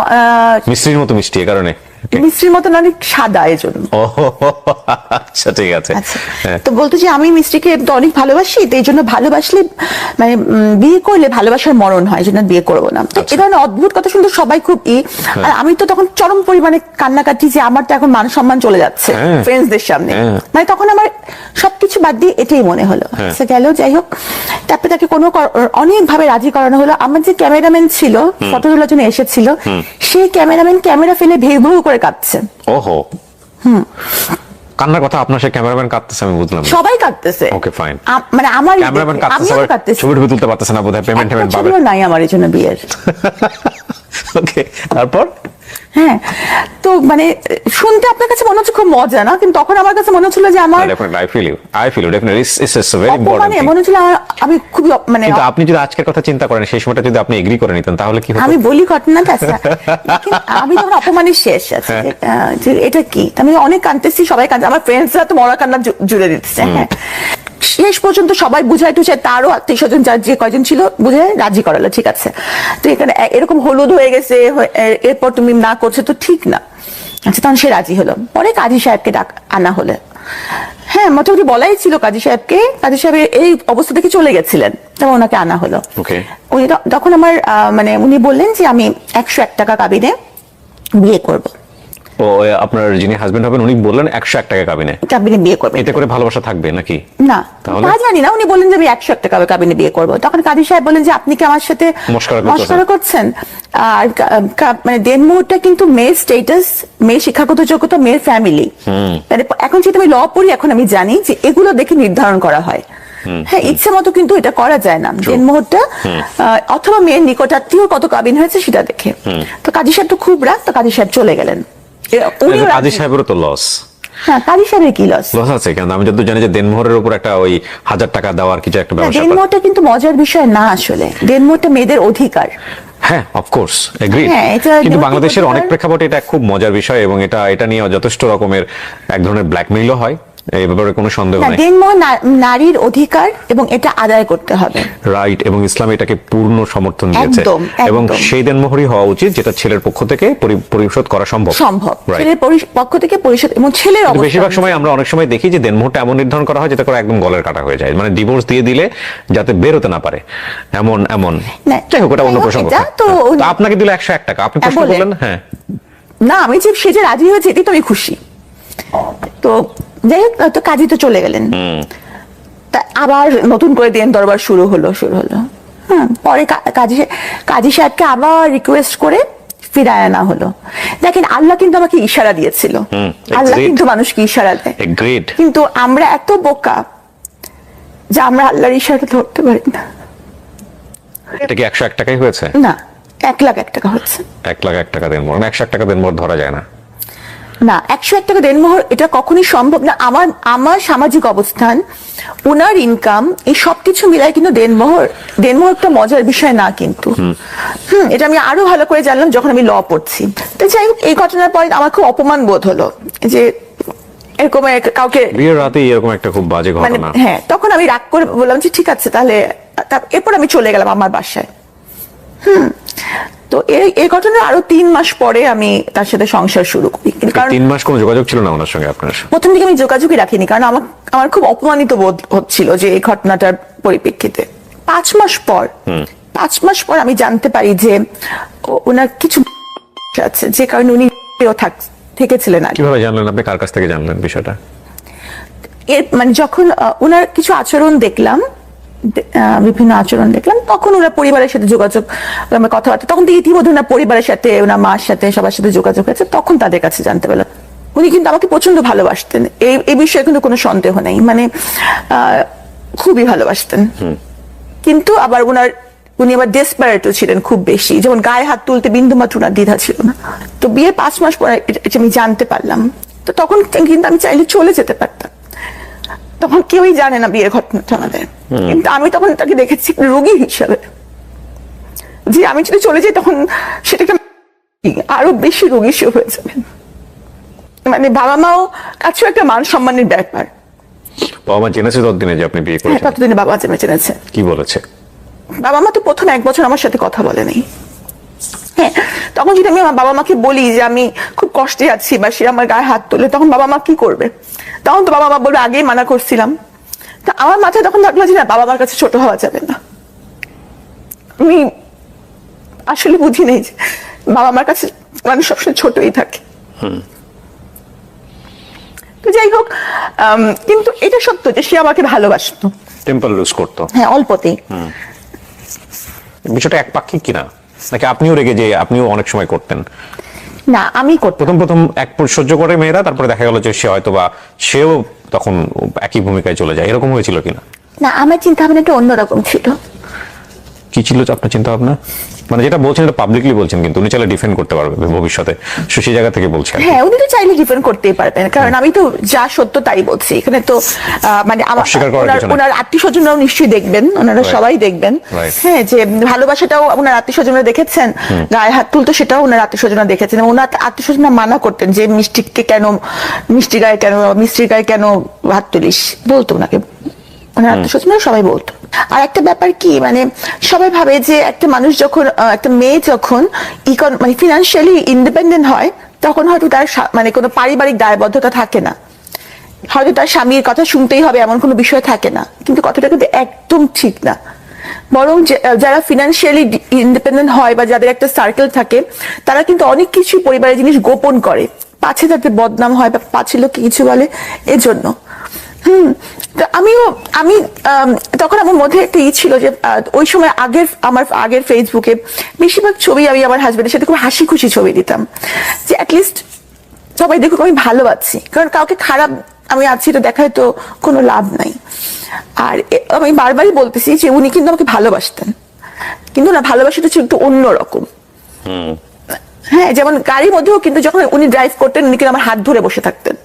মিশ্রির মতো মিষ্টি, এ কারণে মিস্ত্রির মতন অনেক সাদা, এজন্য। ও আচ্ছা, ঠিক আছে। হ্যাঁ। তো বলতো যে আমি মিস্ত্রিকে তো অনেক ভালোবাসি, তো এই জন্য ভালোবাসলে মানে বিয়ে করলে ভালোবাসার মরণ হয়, এই জন্য বিয়ে করবো না। তো এই ধরনের অদ্ভুত কথা শুনতে সবাই খুব আর আমি তো তখন চরম পরিমাণে কান্নাকাটি যে আমার তো এখন মান সম্মান চলে যাচ্ছে ফ্রেন্ডসদের সামনে। মানে তখন আমার সবকিছু বাদ দিয়ে এটাই মনে হলো। আচ্ছা, গেল, যাই হোক। তারপরে তাকে অনেক ভাবে রাজি করানো হলো। আমার যে ক্যামেরাম্যান ছিল, ফটো তোলার জন্য এসেছিল, সেই ক্যামেরাম্যান ক্যামেরা ফেলে ভেউ ভেউ করে কাঁদছে। ওহো, কান্নার কথা আপনার, সে ক্যামেরাম্যান কাঁদতেছে, আমি বুঝলাম। সবাই কাঁদতেছে। ওকে, ফাইন। মানে আমার ক্যামেরাম্যান কাঁদতেছে, ছবি তুলতে পারতেছে না বোধহয়, পেমেন্ট পাবে নাই আমার এই জন্য বিয়ের। ওকে, তারপর? হ্যাঁ, তো মানে শুনতে আপনার কাছে মনে হচ্ছে খুব মজা না, কিন্তু তখন আমার কাছে মনে হচ্ছিল যে আমার I feel you definitely, it's a very important thing. মনে হচ্ছিল আমি খুবই মানে। কিন্তু আপনি যদি আজকের কথা চিন্তা করেন, সেই সময়টা যদি আপনি এগ্রি করে নিতেন, তাহলে কি হতো? আমি বলি ঘটনাটা আছে, আমি তখন অপমানের শেষ আছে যে এটা কি, আমি অনেক কাঁদতেছি, সবাই কাঁদছে, আমার ফ্রেন্ডসরা তো মরা কান্না জুড়ে দিচ্ছে। হ্যাঁ, শেষ পর্যন্ত সবাই বুঝাই টুঝাই, তারও আত্মীয় স্বজন যার যে কয়জন ছিল বুঝে রাজি করালো, ঠিক আছে। তো এখানে এরকম হলুদ হয়ে গেছে, এরপর তুমি না করছো তো ঠিক না। আচ্ছা, তখন সে রাজি হলো। পরে কাজী সাহেবকে আনা হলো। হ্যাঁ, মোটামুটি বলাই ছিল কাজী সাহেবকে, কাজী সাহেব এই অবস্থা থেকে চলে গেছিলেন, তখন ওনাকে আনা হলো। উনি তখন আমার মানে উনি বললেন যে আমি 101 টাকা কাবিনে বিয়ে করব। ও, আপনার যিনি হাজবেন্ড হবেন উনি বললেন 101 টাকা কাবিনে বিয়ে করবে, এতে করে ভালোবাসা থাকবে নাকি? না, তা জানি না। উনি বললেন যে আমি 101 টাকা কাবিনে বিয়ে করব। তখন কাজী সাহেব বলেন যে আপনি কি আমার সাথে মশকরা করছেন? আর মানে দেনমোহরটা কিন্তু মেয়ের স্ট্যাটাস, মেয়ের শিক্ষাগত যোগ্যতা, মেয়ের ফ্যামিলি, মানে এখন যেহেতু আমি ল পড়ি, এখন আমি জানি যে এগুলো দেখে নির্ধারণ করা হয় হ্যাঁ, ইচ্ছে মতো কিন্তু এটা করা যায় না। দেনমোহরটা অথবা মেয়ের নিকটাত্মীয় কত কাবিন হয়েছে সেটা দেখে। তো কাজী সাহেব তো খুব রাগ, তো কাজী সাহেব চলে গেলেন। উনিও কাজী সাহেবেরও তো লস। হ্যাঁ, কাজী সাহেবের কি লস? লস আছে কেন? আমি যতদূর জানি যে দেনমোহরের উপর একটা ওই 1000 টাকা দেওয়ার কিছু একটা ব্যবস্থা। দেনমোহরটা কিন্তু মজার বিষয় না আসলে। দেনমোহরটা মেয়েদের অধিকার। হ্যাঁ, অফকোর্স এগ্রিড। হ্যাঁ, এটা কিন্তু যৌক্তিক বাংলাদেশের অনেক অধিকার। প্রেক্ষাপটে এটা খুব মজার বিষয়, এবং এটা নিয়ে যথেষ্ট রকমের এক ধরনের ব্ল্যাকমেইলও হয়। এই ব্যাপারে কোনো সন্দেহ না, নেই। দেনমোহর নারীর অধিকার এবং এটা আদায় করতে হবে। রাইট, এবং ইসলাম এটাকে পূর্ণ সমর্থন দিয়েছে, একদম, এবং একদম। সেই দেনমোহরই হওয়া উচিত যেটা ছেলের পক্ষ থেকে পরিশোধ করা সম্ভব। Right. ছেলের পক্ষ থেকে পরিষদ এবং ছেলের কিন্তু অবস্থা বেশিরভাগ সময় আমরা অনেক সময় দেখি যে দেনমোহরটা এমন নির্ধারণ করা হয় যেটা করে একদম গলের কাটা হয়ে যায়, মানে ডিভোর্স দিয়ে দিলে যাতে বের হতে না পারে এমন। না, যাই হোক, ওটা অন্য যাই হোক, প্রসঙ্গ। এটা তো তো আপনাকে দিল 101 টাকা, আপনি প্রশ্ন বলেন। করলেন। হ্যাঁ, না, আমি যে সে যে রাজি হয়েছে এটি তো আমি খুশি। তো যাই হোক, তো কাজী তো চলে গেলেন। তা আবার নতুন করে দেন দরবার শুরু হলো। হ্যাঁ, পরে কাজী সাহেবকে আবার রিকোয়েস্ট করে ফিরায় আনা হলো। দেখেন, আল্লাহ কিন্তু আমাকে ইশারা দিয়েছিল। আল্লাহ agreed. কিন্তু মানুষকে ইশারা দেয়। এগ্রিড। কিন্তু আমরা এত বোকা যে আমরা আল্লাহর ইশারা ধরতে পারি না। এটা কি 101 টাকাই হয়েছে? না, 1,01,000 টাকা হচ্ছে। 1,01,000 টাকা দেনমোহর, 101 টাকা দেনমোহর ধরা যায় না। না, 101 টাকা দেনমোহর এটা কখনোই সম্ভব না। আমার সামাজিক অবস্থান, ওনার ইনকাম, এই সবকিছু মিলাই কিন্তু দেনমোহর একটা মজার বিষয় না কিন্তু। এটা আমি আরো ভালো করে জানলাম যখন আমি ল পড়ছি। তো যাই হোক, এই ঘটনার পরে আমার খুব অপমান বোধ হলো যে এরকম কাউকে বিয়ের রাতে এরকম একটা খুব বাজে মানে, ঘটনা। হ্যাঁ, তখন আমি রাগ করে বললাম যে ঠিক আছে তাহলে। এরপর আমি চলে গেলাম আমার বাসায়। তো এই ঘটনার আরো 3 মাস পরে আমি তার সাথে সংসার শুরু করি। কারণ 3 মাস কোনো যোগাযোগ ছিল না ওনার সঙ্গে আপনার? প্রথম দিকে আমি যোগাযোগই রাখিনি, কারণ আমার খুব অপমানিত বোধ হচ্ছিল যে এই ঘটনাটার পরিপ্রেক্ষিতে। 5 মাস পর আমি জানতে পারি যে ওনার কিছু আছে, যে কারণে উনি থেকেছিলেন আর কি। কিভাবে জানলেন আপনি? কার কাছ থেকে জানলেন বিষয়টা? মানে যখন ওনার কিছু আচরণ দেখলাম, বিভিন্ন আচরণ দেখলাম, তখন ওনার পরিবারের সাথে যোগাযোগ, আমার কথাবার্তা, তখন থেকে ইতিমধ্যে ওনার পরিবারের সাথে, ওনার মার সাথে, সবার সাথে যোগাযোগ হয়েছে। তখন তাদের কাছে জানতে পারলাম উনি কিন্তু আমাকে প্রচন্ড ভালোবাসতেন। এই বিষয়ে কিন্তু কোনো সন্দেহ নেই, মানে খুবই ভালোবাসতেন। কিন্তু আবার উনি আবার ডেসপারেটও ছিলেন খুব বেশি, যেমন গায়ে হাত তুলতে বিন্দুমাত্র ওনার দ্বিধা ছিল না। তো বিয়ের 5 মাস পরে এটা আমি জানতে পারলাম। তো তখন কিন্তু আমি চাইলে চলে যেতে পারতাম, তখন কেউই জানে না বিয়ের ঘটনাটা আমাদের। কিন্তু আমি তখন তাকে দেখেছি রোগী হিসাবে, যে আমি যদি চলে যাই তখন সেটাকে আরো বেশি রোগী হয়ে যাবে। মানে বাবা মাও কাছেও একটা মান সম্মানের ব্যাপার। বাবা মা জেনেছে ততদিনে যে আপনি বিয়ে হ্যাঁ, করেছেন? ততদিনে বাবা জেনেছে। কি বলেছে? বাবা মা তো প্রথম 1 বছর আমার সাথে কথা বলেনি। হ্যাঁ, তখন যদি আমি আমার বাবা মাকে বলি যে আমি খুব কষ্টে আছি, বা সে আমার গায়ে হাত তোলে, তখন বাবা মা কি করবে? তখন তো বাবা মা বলবে আগেই মানা করছিলাম। তা আমার মাথায় তখন থাকলো যে না, বাবা মার কাছে ছোট হওয়া যাবে না। আমি আসলে বুঝি নেই যে বাবা মার কাছে মানুষ সবসময় ছোটই থাকে। তো যাই হোক, কিন্তু এটা সত্য যে সে আমাকে ভালোবাসতো। টেম্পার লুজ করতো? হ্যাঁ, অল্পতেই। বিষয়টা একপাক্ষিক কিনা, নাকি আপনিও রেগে যে আপনিও অনেক সময় করতেন? না, আমি করতাম। প্রথম এক সহ্য করে মেয়েরা, তারপরে দেখা গেল যে সে হয়তো বা সেও তখন একই ভূমিকায় চলে যায়, এরকম হয়েছিল কিনা? না, আমার চিন্তা ভাবনাটা অন্যরকম ছিল। কি ছিল আপনার চিন্তা ভাবনা? মানে যেটা বলছেন এটা পাবলিকলি বলছেন, কিন্তু উনি চাইলে ডিফেন্ড করতে পারবে ভবিষ্যতে, সেই জায়গা থেকে বলছেন। হ্যাঁ, উনি তো চাইলে ডিফেন্ড করতেই পারবেন, কারণ আমি তো যা সত্য তাই বলছি এখানে। তো মানে আমার ওনার আত্মীয় স্বজনরাও নিশ্চয়ই দেখবেন, ওনারা সবাই দেখবেন। হ্যাঁ, যে ভালোবাসাটাও ওনার আত্মীয় স্বজনরা দেখেছেন, গায়ে হাত তুলতো সেটাও ওনার আত্মীয় স্বজনরা দেখেছেন। ওনার আত্মীয় স্বজনরা মানা করতেন যে মিষ্টির গায়ে কেন হাত তুলিস, বলতো ওনাকে। ওনার আত্মীয় স্বজনরা সবাই বলতো। আর একটা ব্যাপার কি, মানে সবাই ভাবে যে একটা মানুষ যখন, একটা মেয়ে যখন মানে ফিনান্সিয়ালি ইন্ডিপেন্ডেন্ট হয়, তখন হয়তো তার মানে কোনো পারিবারিক দায়বদ্ধতা থাকে না, হয়তো তার স্বামীর কথা শুনতেই হবে এমন কোনো বিষয় থাকে না। কিন্তু কথাটা কিন্তু একদম ঠিক না। বরং যারা ফিনান্সিয়ালি ইন্ডিপেন্ডেন্ট হয়, বা যাদের একটা সার্কেল থাকে, তারা কিন্তু অনেক কিছু পরিবারের জিনিস গোপন করে, পাছে যাতে বদনাম হয় বা পাছে লোকে কিছু বলে, এজন্য। আমি তখন আমার মধ্যে একটা ছিল যে ওই সময় আমার আগের ফেসবুকে বেশিরভাগ ছবি আমি আমার হাজবেন্ডের সাথে খুব হাসি খুশি ছবি দিতাম, যে অ্যাটলিস্ট সবাই দেখুক আমি ভালো আছি। কারণ কাউকে খারাপ আমি আছি এটা দেখায় তো কোনো লাভ নাই। আর আমি বারবারই বলতেছি যে উনি কিন্তু আমাকে ভালোবাসতেন, কিন্তু না ভালোবাসাটা ছিল একটু অন্যরকম। হ্যাঁ, যেমন গাড়ির মধ্যেও কিন্তু যখন উনি ড্রাইভ করতেন উনি কিন্তু আমার হাত ধরে বসে থাকতেন,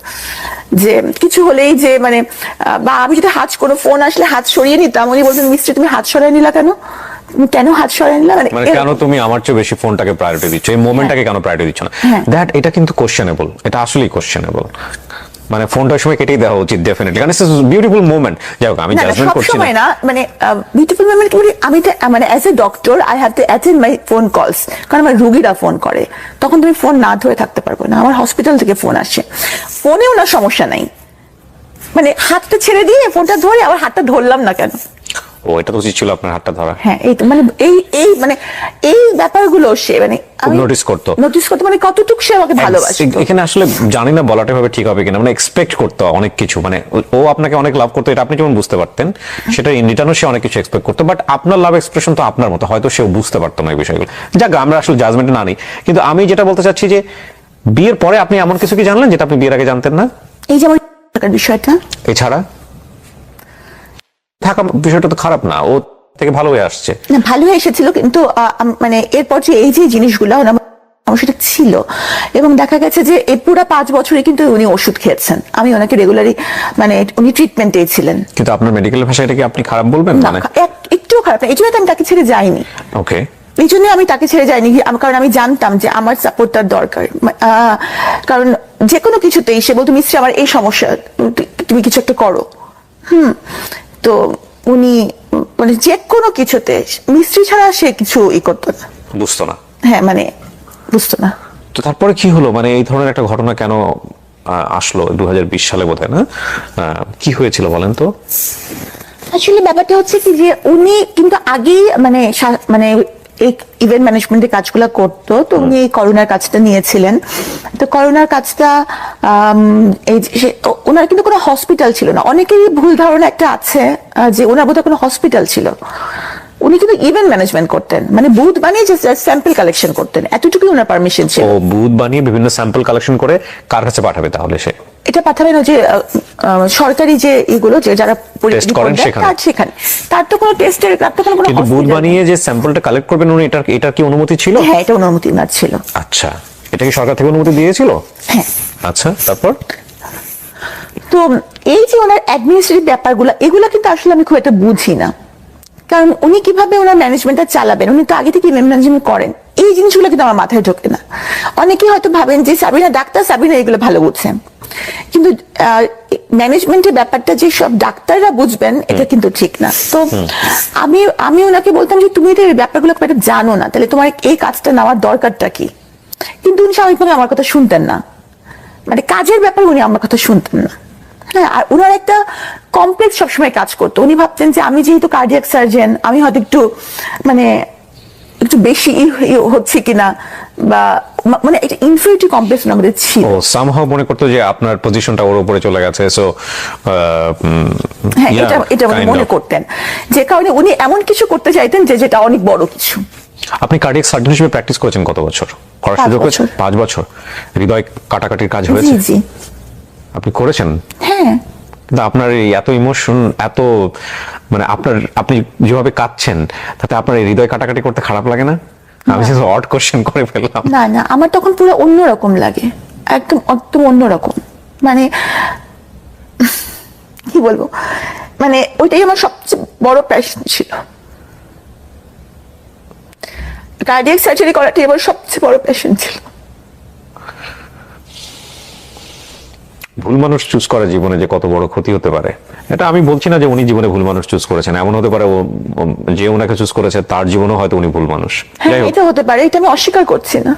যে কিছু হলেই যে মানে বা আমি যদি কোনো ফোন আসলে হাত সরিয়ে নিতাম, উনি বলতেন মিস্ত্রি তুমি হাত সরিয়ে নিলা কেন, তুমি কেন হাত সরিয়ে নিলা, মানে কেন তুমি আমার চেয়ে বেশি ফোনটাকে প্রায়োরিটি দিচ্ছ, এই মোমেন্টটাকে কেন প্রায়োরিটি দিচ্ছ না, দ্যাট এটা কিন্তু কোশ্চেনেবল, এটা আসলেই কোশ্চেনেবল। মানে ফোনটার সময় কেটেই দেওয়া উচিত ডেফিনেটলি, কারণ ইটস বিউটিফুল মোমেন্ট। যাই হোক, আমি জাজমেন্ট করছি না, মানে বিউটিফুল মোমেন্ট কি আমি মানে as a doctor I have to attend my phone calls, কারণ আমার রোগীরা ফোন করে, তখন তুমি ফোন না ধরে থাকতে পারবে না। আমার হসপিটাল থেকে ফোন আসে, ফোনেও না সমস্যা নাই, মানে হাতটা ছেড়ে দিয়ে ফোনটা ধরে আবার হাতটা ধরলাম না কেন, ও এটা তো উচিত ছিল আপনার হাতটা ধরা। হ্যাঁ এই তো মানে এই মানে এই ব্যাপারগুলো সে মানে নোটিস করতো মানে কতটুকু সে আমাকে ভালোবাসে। এখানে আসলে জানি না বলাটা ভাবে ঠিক হবে কিনা, মানে এক্সপেক্ট করতো অনেক কিছু, মানে ও আপনাকে অনেক লাভ করতো, এটা আপনি যেমন বুঝতে পারতেন, সেটা ইন রিটার্নও সে অনেক কিছু এক্সপেক্ট করতো, বাট আপনার লাভ এক্সপ্রেশন তো আপনার মতো, হয়তো সেও বুঝতে পারতো না এই বিষয়গুলো। যাক, আমরা আসলে জাজমেন্টে না নিই, কিন্তু আমি যেটা বলতে চাচ্ছি যে বিয়ের পরে আপনি এমন কিছু কি জানলেন যেটা আপনি বিয়ের আগে জানতেন না? এই যে আমার বিষয়টা, এছাড়া থাকা বিষয়টা তো খারাপ না, ও থেকে ভালো হয়ে আসছে না, ভালো হয়ে এসেছিল, কিন্তু মানে এরপর যে এই যে জিনিসগুলো আমার সেটা ছিল, এবং দেখা গেছে যে এই পুরো 5 বছরে কিন্তু উনি ওষুধ খেয়েছেন, আমি ওনাকে রেগুলারই মানে উনি ট্রিটমেন্টে ছিলেন। কিন্তু আপনার মেডিকেল ভাষায় এটা কি আপনি খারাপ বলবেন? মানে একটুও খারাপ না, এই জন্য আমি তাকে ছেড়ে যাইনি। ওকে, এই জন্য আমি তাকে ছেড়ে যাইনি, কারণ আমি জানতাম যে আমার সাপোর্ট তার দরকার, কারণ যে কোনো কিছুতেই সে বলতো মিস্ত্রি আমার এই সমস্যা, তুমি কিছু একটা করো। তো উনি মানে যে কোনো কিছুতে মিস্ত্রি ছাড়া সে কিছু করতো না, বুঝতো না। হ্যাঁ মানে বুঝতো না। তো তারপরে কি হলো, মানে এই ধরনের একটা ঘটনা কেন আসলো 2020 সালে বোধহয়, না কি হয়েছিল বলেন তো? আসলে ব্যাপারটা হচ্ছে কি যে উনি কিন্তু আগেই মানে মানে এই ইভেন্ট ম্যানেজমেন্টের কাজগুলো করতো, তো উনি এই করোনার কাজটা নিয়েছিলেন। তো করোনার কাজটা ওনার কিন্তু কোনো হসপিটাল ছিল না, অনেকেরই ভুল ধারণা একটা আছে যে ওনার বোধহয় কোনো হসপিটাল ছিল। উনি কিন্তু ইভেন্ট ম্যানেজমেন্ট করতেন, মানে বুথ বানিয়ে যে স্যাম্পল কালেকশন করতেন, এতটুকুই ওনার পারমিশন ছিল। ও বুথ বানিয়ে বিভিন্ন স্যাম্পল কালেকশন করে কার কাছে পাঠাবে তাহলে সে? এটা পাঠাবেন যে সরকারি যে এগুলো যে যারা টেস্ট করেন সেখানে, তার তো কোনো টেস্টের কিন্তু বুথ বানিয়ে যে স্যাম্পলটা কালেক্ট করবেন উনি, এটার কি অনুমতি ছিল? হ্যাঁ, এটা অনুমতি ওনার ছিল। আচ্ছা, এটা কি সরকার থেকে অনুমতি দিয়েছিল? হ্যাঁ। আচ্ছা, তারপর তো এই যে ওনার অ্যাডমিনিস্ট্রেটিভ ব্যাপারগুলো, এগুলো কিন্তু আসলে আমি খুব একটা বুঝি না, কারণ উনি কিভাবে ওনার ম্যানেজমেন্টটা চালাবেন, উনি তো আগে থেকে ম্যানেজমেন্ট করেন, এই জিনিসগুলো কিন্তু আমার মাথায় ঢোকে না। অনেকেই হয়তো ভাবেন যে সাবিনা ডাক্তার, সাবিনা এগুলো ভালো বুঝছেন, কিন্তু ম্যানেজমেন্টের ব্যাপারটা যে সব ডাক্তাররা বুঝবেন এটা কিন্তু ঠিক না। তো আমি ওনাকে বলতাম যে তুমি তো এই ব্যাপারগুলো খুব একটা জানো না, তাহলে তোমার এই কাজটা নেওয়ার দরকারটা কি? কিন্তু উনি স্বাভাবিকভাবে আমার কথা শুনতেন না, মানে কাজের ব্যাপারে উনি আমার কথা শুনতেন না। হ্যাঁ, আর ওনার একটা কমপ্লেক্স সবসময় কাজ করতো, উনি ভাবতেন যে আমি যেহেতু কার্ডিয়াক সার্জন, আমি হয়তো একটু মানে একটু বেশি হচ্ছে কিনা, বা মানে একটা ইনফিরিয়রিটি কমপ্লেক্স আমাদের ছিল। ও সামহাউ মনে করতো যে আপনার পজিশনটা ওর উপরে চলে গেছে, সো হ্যাঁ, এটা মনে করতেন, যে কারণে উনি এমন কিছু করতে চাইতেন যেটা অনেক বড় কিছু। আপনি কার্ডিয়াক সার্জন হিসেবে প্র্যাকটিস করেছেন কত বছর? করার সুযোগ হয়েছে? 5 বছর। হৃদয় কাটাকাটির কাজ হয়েছে? জি, আপনি করেছেন? হ্যাঁ। কিন্তু আপনার এই এত ইমোশন, এত মানে আপনি যেভাবে কাঁদছেন, তাতে আপনার এই হৃদয় কাটাকাটি করতে খারাপ লাগে না? আমি জাস্ট অড কোশ্চেন করে ফেললাম। না না, আমার তখন পুরো অন্যরকম লাগে, একদম অন্যরকম, মানে কি বলবো, মানে ওইটাই আমার সবচেয়ে বড় প্যাশন ছিল, কার্ডিয়াক সার্জারি করাটাই আমার সবচেয়ে বড় প্যাশন ছিল। ভুল মানুষ চুজ করা জীবনে যে কত বড় ক্ষতি হতে পারে, এটা আমি বলছি না যে উনি জীবনে ভুল মানুষ চুজ করেছেন, এমন হতে পারে যে ওনাকে চুজ করেছে তার জীবনেও হয়তো উনি ভুল মানুষ। হ্যাঁ, এটা হতে পারে, এটা আমি অস্বীকার করছি না,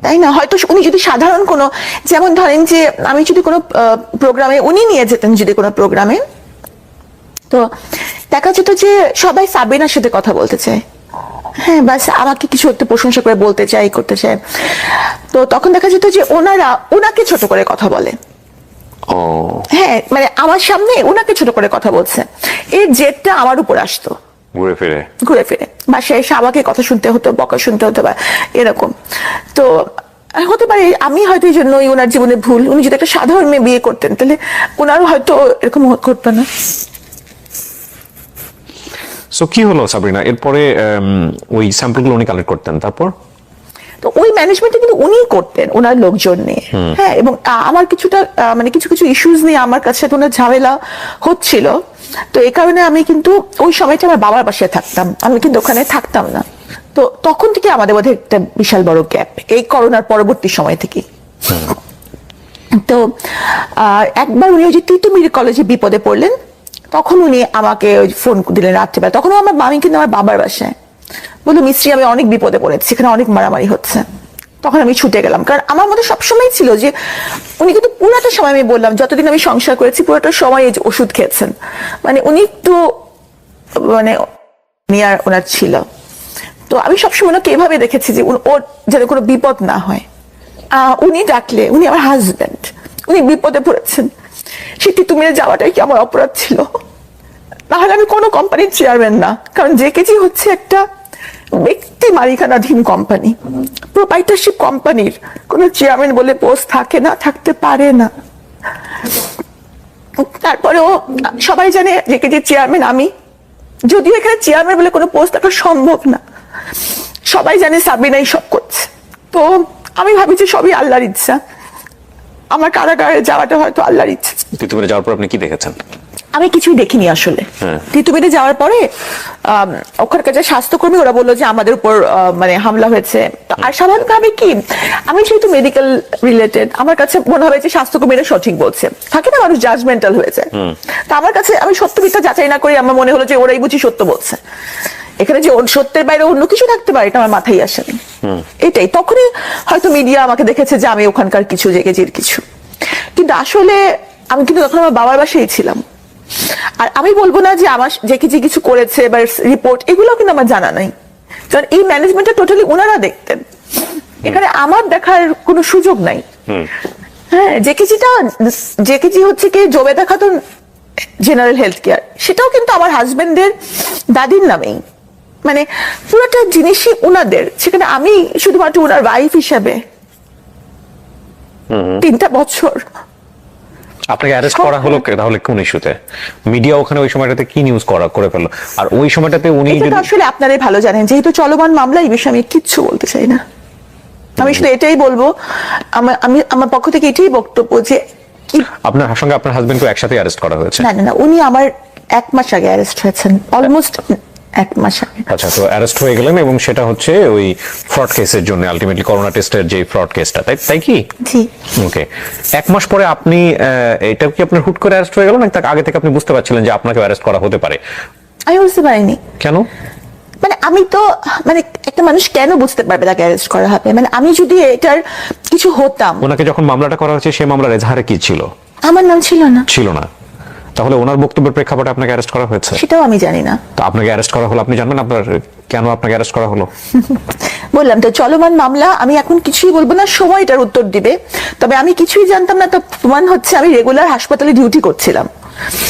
তাই না? হয়তো উনি যদি সাধারণ কোনো, যেমন ধরেন যে আমি যদি কোনো প্রোগ্রামে উনি নিয়ে যেতেন, যদি কোনো প্রোগ্রামে, তো দেখা যেত যে সবাই সাবিনার সাথে কথা বলতে চায়, হ্যাঁ, বাস আমাকে কিছু একটা প্রশংসা করে বলতে চায়, করতে চায়, তো তখন দেখা যেত যে ওনারা ওনাকে ছোট করে কথা বলে। হ্যাঁ, মানে আমার সামনে ওনাকে ছোট করে কথা বলছে, এর জেদটা আমার উপর আসতো ঘুরে ফিরে বাসায় এসে আমাকে কথা শুনতে হতো, বকা শুনতে হতো বা এরকম। তো আর হতে পারে আমি হয়তো এই জন্যই ওনার জীবনে ভুল, উনি যদি একটা সাধারণ মেয়ে বিয়ে করতেন তাহলে ওনারও হয়তো এরকম ঘটতো না। সো কি হলো সাবরিনা, এরপরে ওই স্যাম্পলগুলো উনি কালেক্ট করতেন, তারপর? তো ওই ম্যানেজমেন্টে কিন্তু উনিই করতেন ওনার লোকজন নিয়ে। হ্যাঁ, এবং আমার কিছুটা মানে কিছু কিছু ইস্যুস নিয়ে আমার কাছে ওনার ঝামেলা হচ্ছিল, তো এই কারণে আমি কিন্তু ওই সময়টা আমার বাবার বাসায় থাকতাম, আমি কিন্তু ওখানে থাকতাম না। তো তখন থেকে আমাদের মধ্যে একটা বিশাল বড় গ্যাপ, এই করোনার পরবর্তী সময় থেকে। তো একবার উনি ওই যে তিতুমির কলেজে বিপদে পড়লেন, তখন উনি আমাকে ফোন দিলেন রাত্রিবেলা, তখনও আমার মামি কিন্তু আমার বাবার বাসায়, বললো মিস্ত্রি আমি অনেক বিপদে পড়েছি, সেখানে অনেক মারামারি হচ্ছে। তখন আমি ছুটে গেলাম, কারণ আমার মধ্যে সবসময় ছিল যে উনি কিন্তু পুরাটা সময়, আমি বললাম যতদিন আমি সংসার করেছি পুরাটা সময় এই যে ওষুধ খেয়েছেন, মানে উনি একটু মানে নিয়ার ওনার ছিল। তো আমি সবসময় ওনাকে এভাবে দেখেছি যে ওর যেন কোনো বিপদ না হয়। উনি ডাকলে, উনি আমার হাজবেন্ড, উনি বিপদে পড়েছেন, সেটি তুমি যাওয়াটাই কি আমার অপরাধ ছিল? তাহলে আমি কোনো কোম্পানির চেয়ারম্যান না, কারণ জেকেজি হচ্ছে একটা ব্যক্তি মালিকানাধীন কোম্পানি, প্রোপাইটারশিপ কোম্পানির কোনো চেয়ারম্যান বলে পোস্ট থাকে না, থাকতে পারে না। তারপরেও সবাই জানে জেকেজির চেয়ারম্যান আমি, যদিও এখানে চেয়ারম্যান বলে কোনো পোস্ট থাকা সম্ভব না। সবাই জানে সাবিনাই সব করছে। তো আমি ভাবি যে সবই আল্লাহর ইচ্ছা, আমার কারাগারে যাওয়াটা হয়তো আল্লাহর ইচ্ছা। তিতুমিরে যাওয়ার পর আপনি কি দেখেছেন? আমি কিছুই দেখিনি আসলে। তিতুমিরে যাওয়ার পরে ওখানকার যে স্বাস্থ্যকর্মী ওরা বললো যে আমাদের উপর মানে হামলা হয়েছে। আর স্বাভাবিকভাবে কি, আমি যেহেতু মেডিকেল রিলেটেড, আমার কাছে মনে হবে যে স্বাস্থ্যকর্মীরা সঠিক বলছে, থাকে না মানুষ জাজমেন্টাল হয়ে যায়। তো আমার কাছে আমি সত্য মিথ্যা যাচাই না করি, আমার মনে হলো যে ওরাই বুঝি সত্য বলছে, এখানে যে সত্যের বাইরে অন্য কিছু থাকতে পারে এটা আমার মাথায় আসেনি। এটাই তখনই হয়তো মিডিয়া আমাকে দেখেছে যে আমি ওখানকার কিছু জেকেজির কিছু, কিন্তু আসলে আমি কিন্তু তখন আমার বাবার বাসায় ছিলাম। আর আমি বলবো না যে আমার জেকেজি কিছু করেছে বা রিপোর্ট, এগুলো কিন্তু আমার জানা নাই, কারণ এই ম্যানেজমেন্টটা টোটালি ওনারা দেখতেন, এখানে আমার দেখার কোনো সুযোগ নাই। হ্যাঁ, জেকেজি হচ্ছে কি Jobeda Khatun general health care, সেটাও কিন্তু আমার হাজবেন্ডের দাদির নামেই, মানে পুরোটা জিনিসই ওনাদের, সেখানে আমি শুধুমাত্র ওনার ওয়াইফ হিসাবে 3টা বছর। আপনাকে অ্যারেস্ট করা হলো তাহলে কোন ইস্যুতে? মিডিয়া ওখানে ওই সময়টাতে কি নিউজ করে ফেললো? আর ওই সময়টাতে উনি এটা আসলে আপনারাই ভালো জানেন, যেহেতু চলমান মামলা, এই বিষয়ে আমি কিচ্ছু বলতে চাই না। আমি শুধু এটাই বলবো, আমি আমার পক্ষ থেকে এটাই বক্তব্য যে আপনার সঙ্গে আপনার হাজবেন্ডকে একসাথে অ্যারেস্ট করা হয়েছে? না না না, উনি আমার 1 মাস আগে অ্যারেস্ট হয়েছেন, অলমোস্ট 1 মাস আগে। আচ্ছা, তো অ্যারেস্ট হয়ে গেলেন এবং সেটা হচ্ছে ওই ফ্রড কেসের জন্য, আলটিমেটলি করোনা টেস্টের যে ফ্রড কেসটা, তাই কি? জি। ওকে, 1 মাস পরে আপনি এটা কি আপনার হুট করে অ্যারেস্ট হয়ে গেল, না তার আগে থেকে আপনি বুঝতে পারছিলেন যে আপনাকে অ্যারেস্ট করা হতে পারে? আমি বুঝতে পারিনি। কেন? মানে আমি তো, মানে একটা মানুষ কেন বুঝতে পারবে তাকে অ্যারেস্ট করা হবে? মানে আমি যদি এটার কিছু হতাম। ওনাকে যখন মামলাটা করা হয়েছে সেই মামলার এজাহারে কি ছিল? আমার নাম ছিল না। ছিল না? তাহলে ওনার বক্তব্যের প্রেক্ষাপটে আপনাকে অ্যারেস্ট করা হয়েছে? সেটাও আমি জানি না। তো আপনাকে অ্যারেস্ট করা হলো, আপনি জানবেন আপনার কেন আপনাকে অ্যারেস্ট করা হলো? বললাম তো চলমান মামলা, আমি এখন কিছুই বলবো না, সময় এটার উত্তর দিবে। তবে আমি কিছুই জানতাম না, তো প্রমাণ হচ্ছে আমি রেগুলার হাসপাতালে ডিউটি করছিলাম।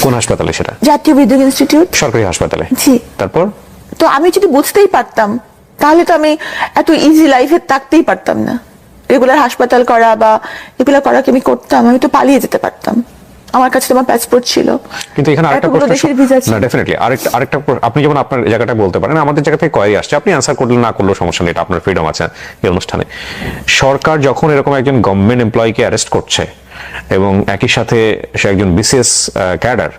কোন হাসপাতালে সেটা? জাতীয় বিদ্যুৎ ইনস্টিটিউট, সরকারি হাসপাতালে। জি। তারপর? তো আমি যদি বুঝতেই পারতাম তাহলে তো আমি এত ইজি লাইফে থাকতেই পারতাম না। রেগুলার হাসপাতাল করা বা এগুলো করা কি আমি করতাম? আমি তো পালিয়ে যেতে পারতাম, আমার কাছে তোমার পাসপোর্ট ছিল। কিন্তু এখানে আরেকটা প্রশ্ন, না ডেফিনেটলি আরেকটা আপনি যেমন আপনার জায়গাটা বলতে পারেন, আমাদের জায়গা থেকে কোয়ারি আসছে, আপনি অ্যানসার করলে না করলেও সমস্যা নেই, এটা আপনার ফ্রিডম আছে এই অনুষ্ঠানে। সরকার যখন এরকম একজন গভর্নমেন্ট এমপ্লয়িকে অ্যারেস্ট করছে এবং একই সাথে সে একজন বিসিএস ক্যাডার,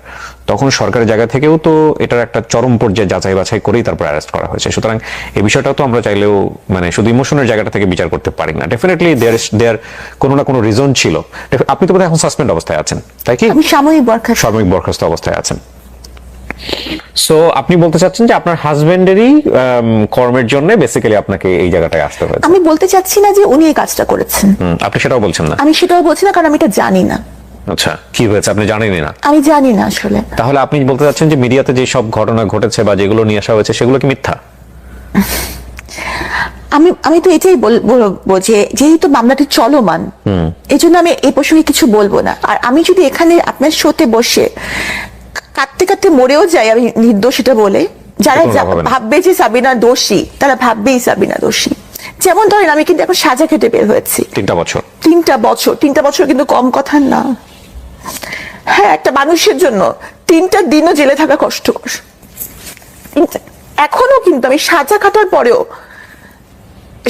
তখন সরকারের জায়গা থেকেও তো এটার একটা চরম পর্যায়ে যাচাই বাছাই করেই তারপর অ্যারেস্ট করা হয়েছে। সুতরাং এই বিষয়টাও তো আমরা চাইলেও মানে শুধু ইমোশনের জায়গাটা থেকে বিচার করতে পারি না। ডেফিনেটলি দেয়ার কোনো না কোনো রিজন ছিল। আপনি তো বোধহয় এখন সাসপেন্ড অবস্থায় আছেন, তাই কি? আমি সাময়িক বরখাস্ত অবস্থায় আছেন। সো আপনি বলতে চাচ্ছেন যে আপনার হাজবেন্ডেরই কর্মের জন্য বেসিক্যালি আপনাকে এই জায়গাটায় আসতে হয়েছে? আমি বলতে চাচ্ছি না যে উনি এই কাজটা করেছেন। আপনি সেটাও বলছেন না? আমি সেটাও বলছি না, কারণ আমি এটা জানি না। আচ্ছা, কি হয়েছে আপনি জানেনই না? আমি জানি না আসলে। তাহলে আপনি বলতে চাচ্ছেন যে মিডিয়াতে যে সব ঘটনা ঘটেছে বা যেগুলো নিয়ে আসা হয়েছে সেগুলো কি মিথ্যা? আমি তো এটাই বলবো যে যেহেতু মামলাটি চলমান, এই জন্য আমি এই প্রসঙ্গে কিছু বলবো না। আর আমি যদি এখানে আপনার শোতে বসে কাঁদতে কাঁদতে মরেও যাই আমি নির্দোষ এটা বলে, যারা ভাববে যে সাবিনা দোষী তারা ভাববেই সাবিনা দোষী। যেমন ধরেন আমি কিন্তু এখন সাজা খেটে বের হয়েছি 3 বছর। 3টা বছর কিন্তু কম কথা না। হ্যাঁ, একটা মানুষের জন্য 3টা দিনও জেলে থাকা কষ্টকর। এখনো কিন্তু আমি সাজা খাটার পরেও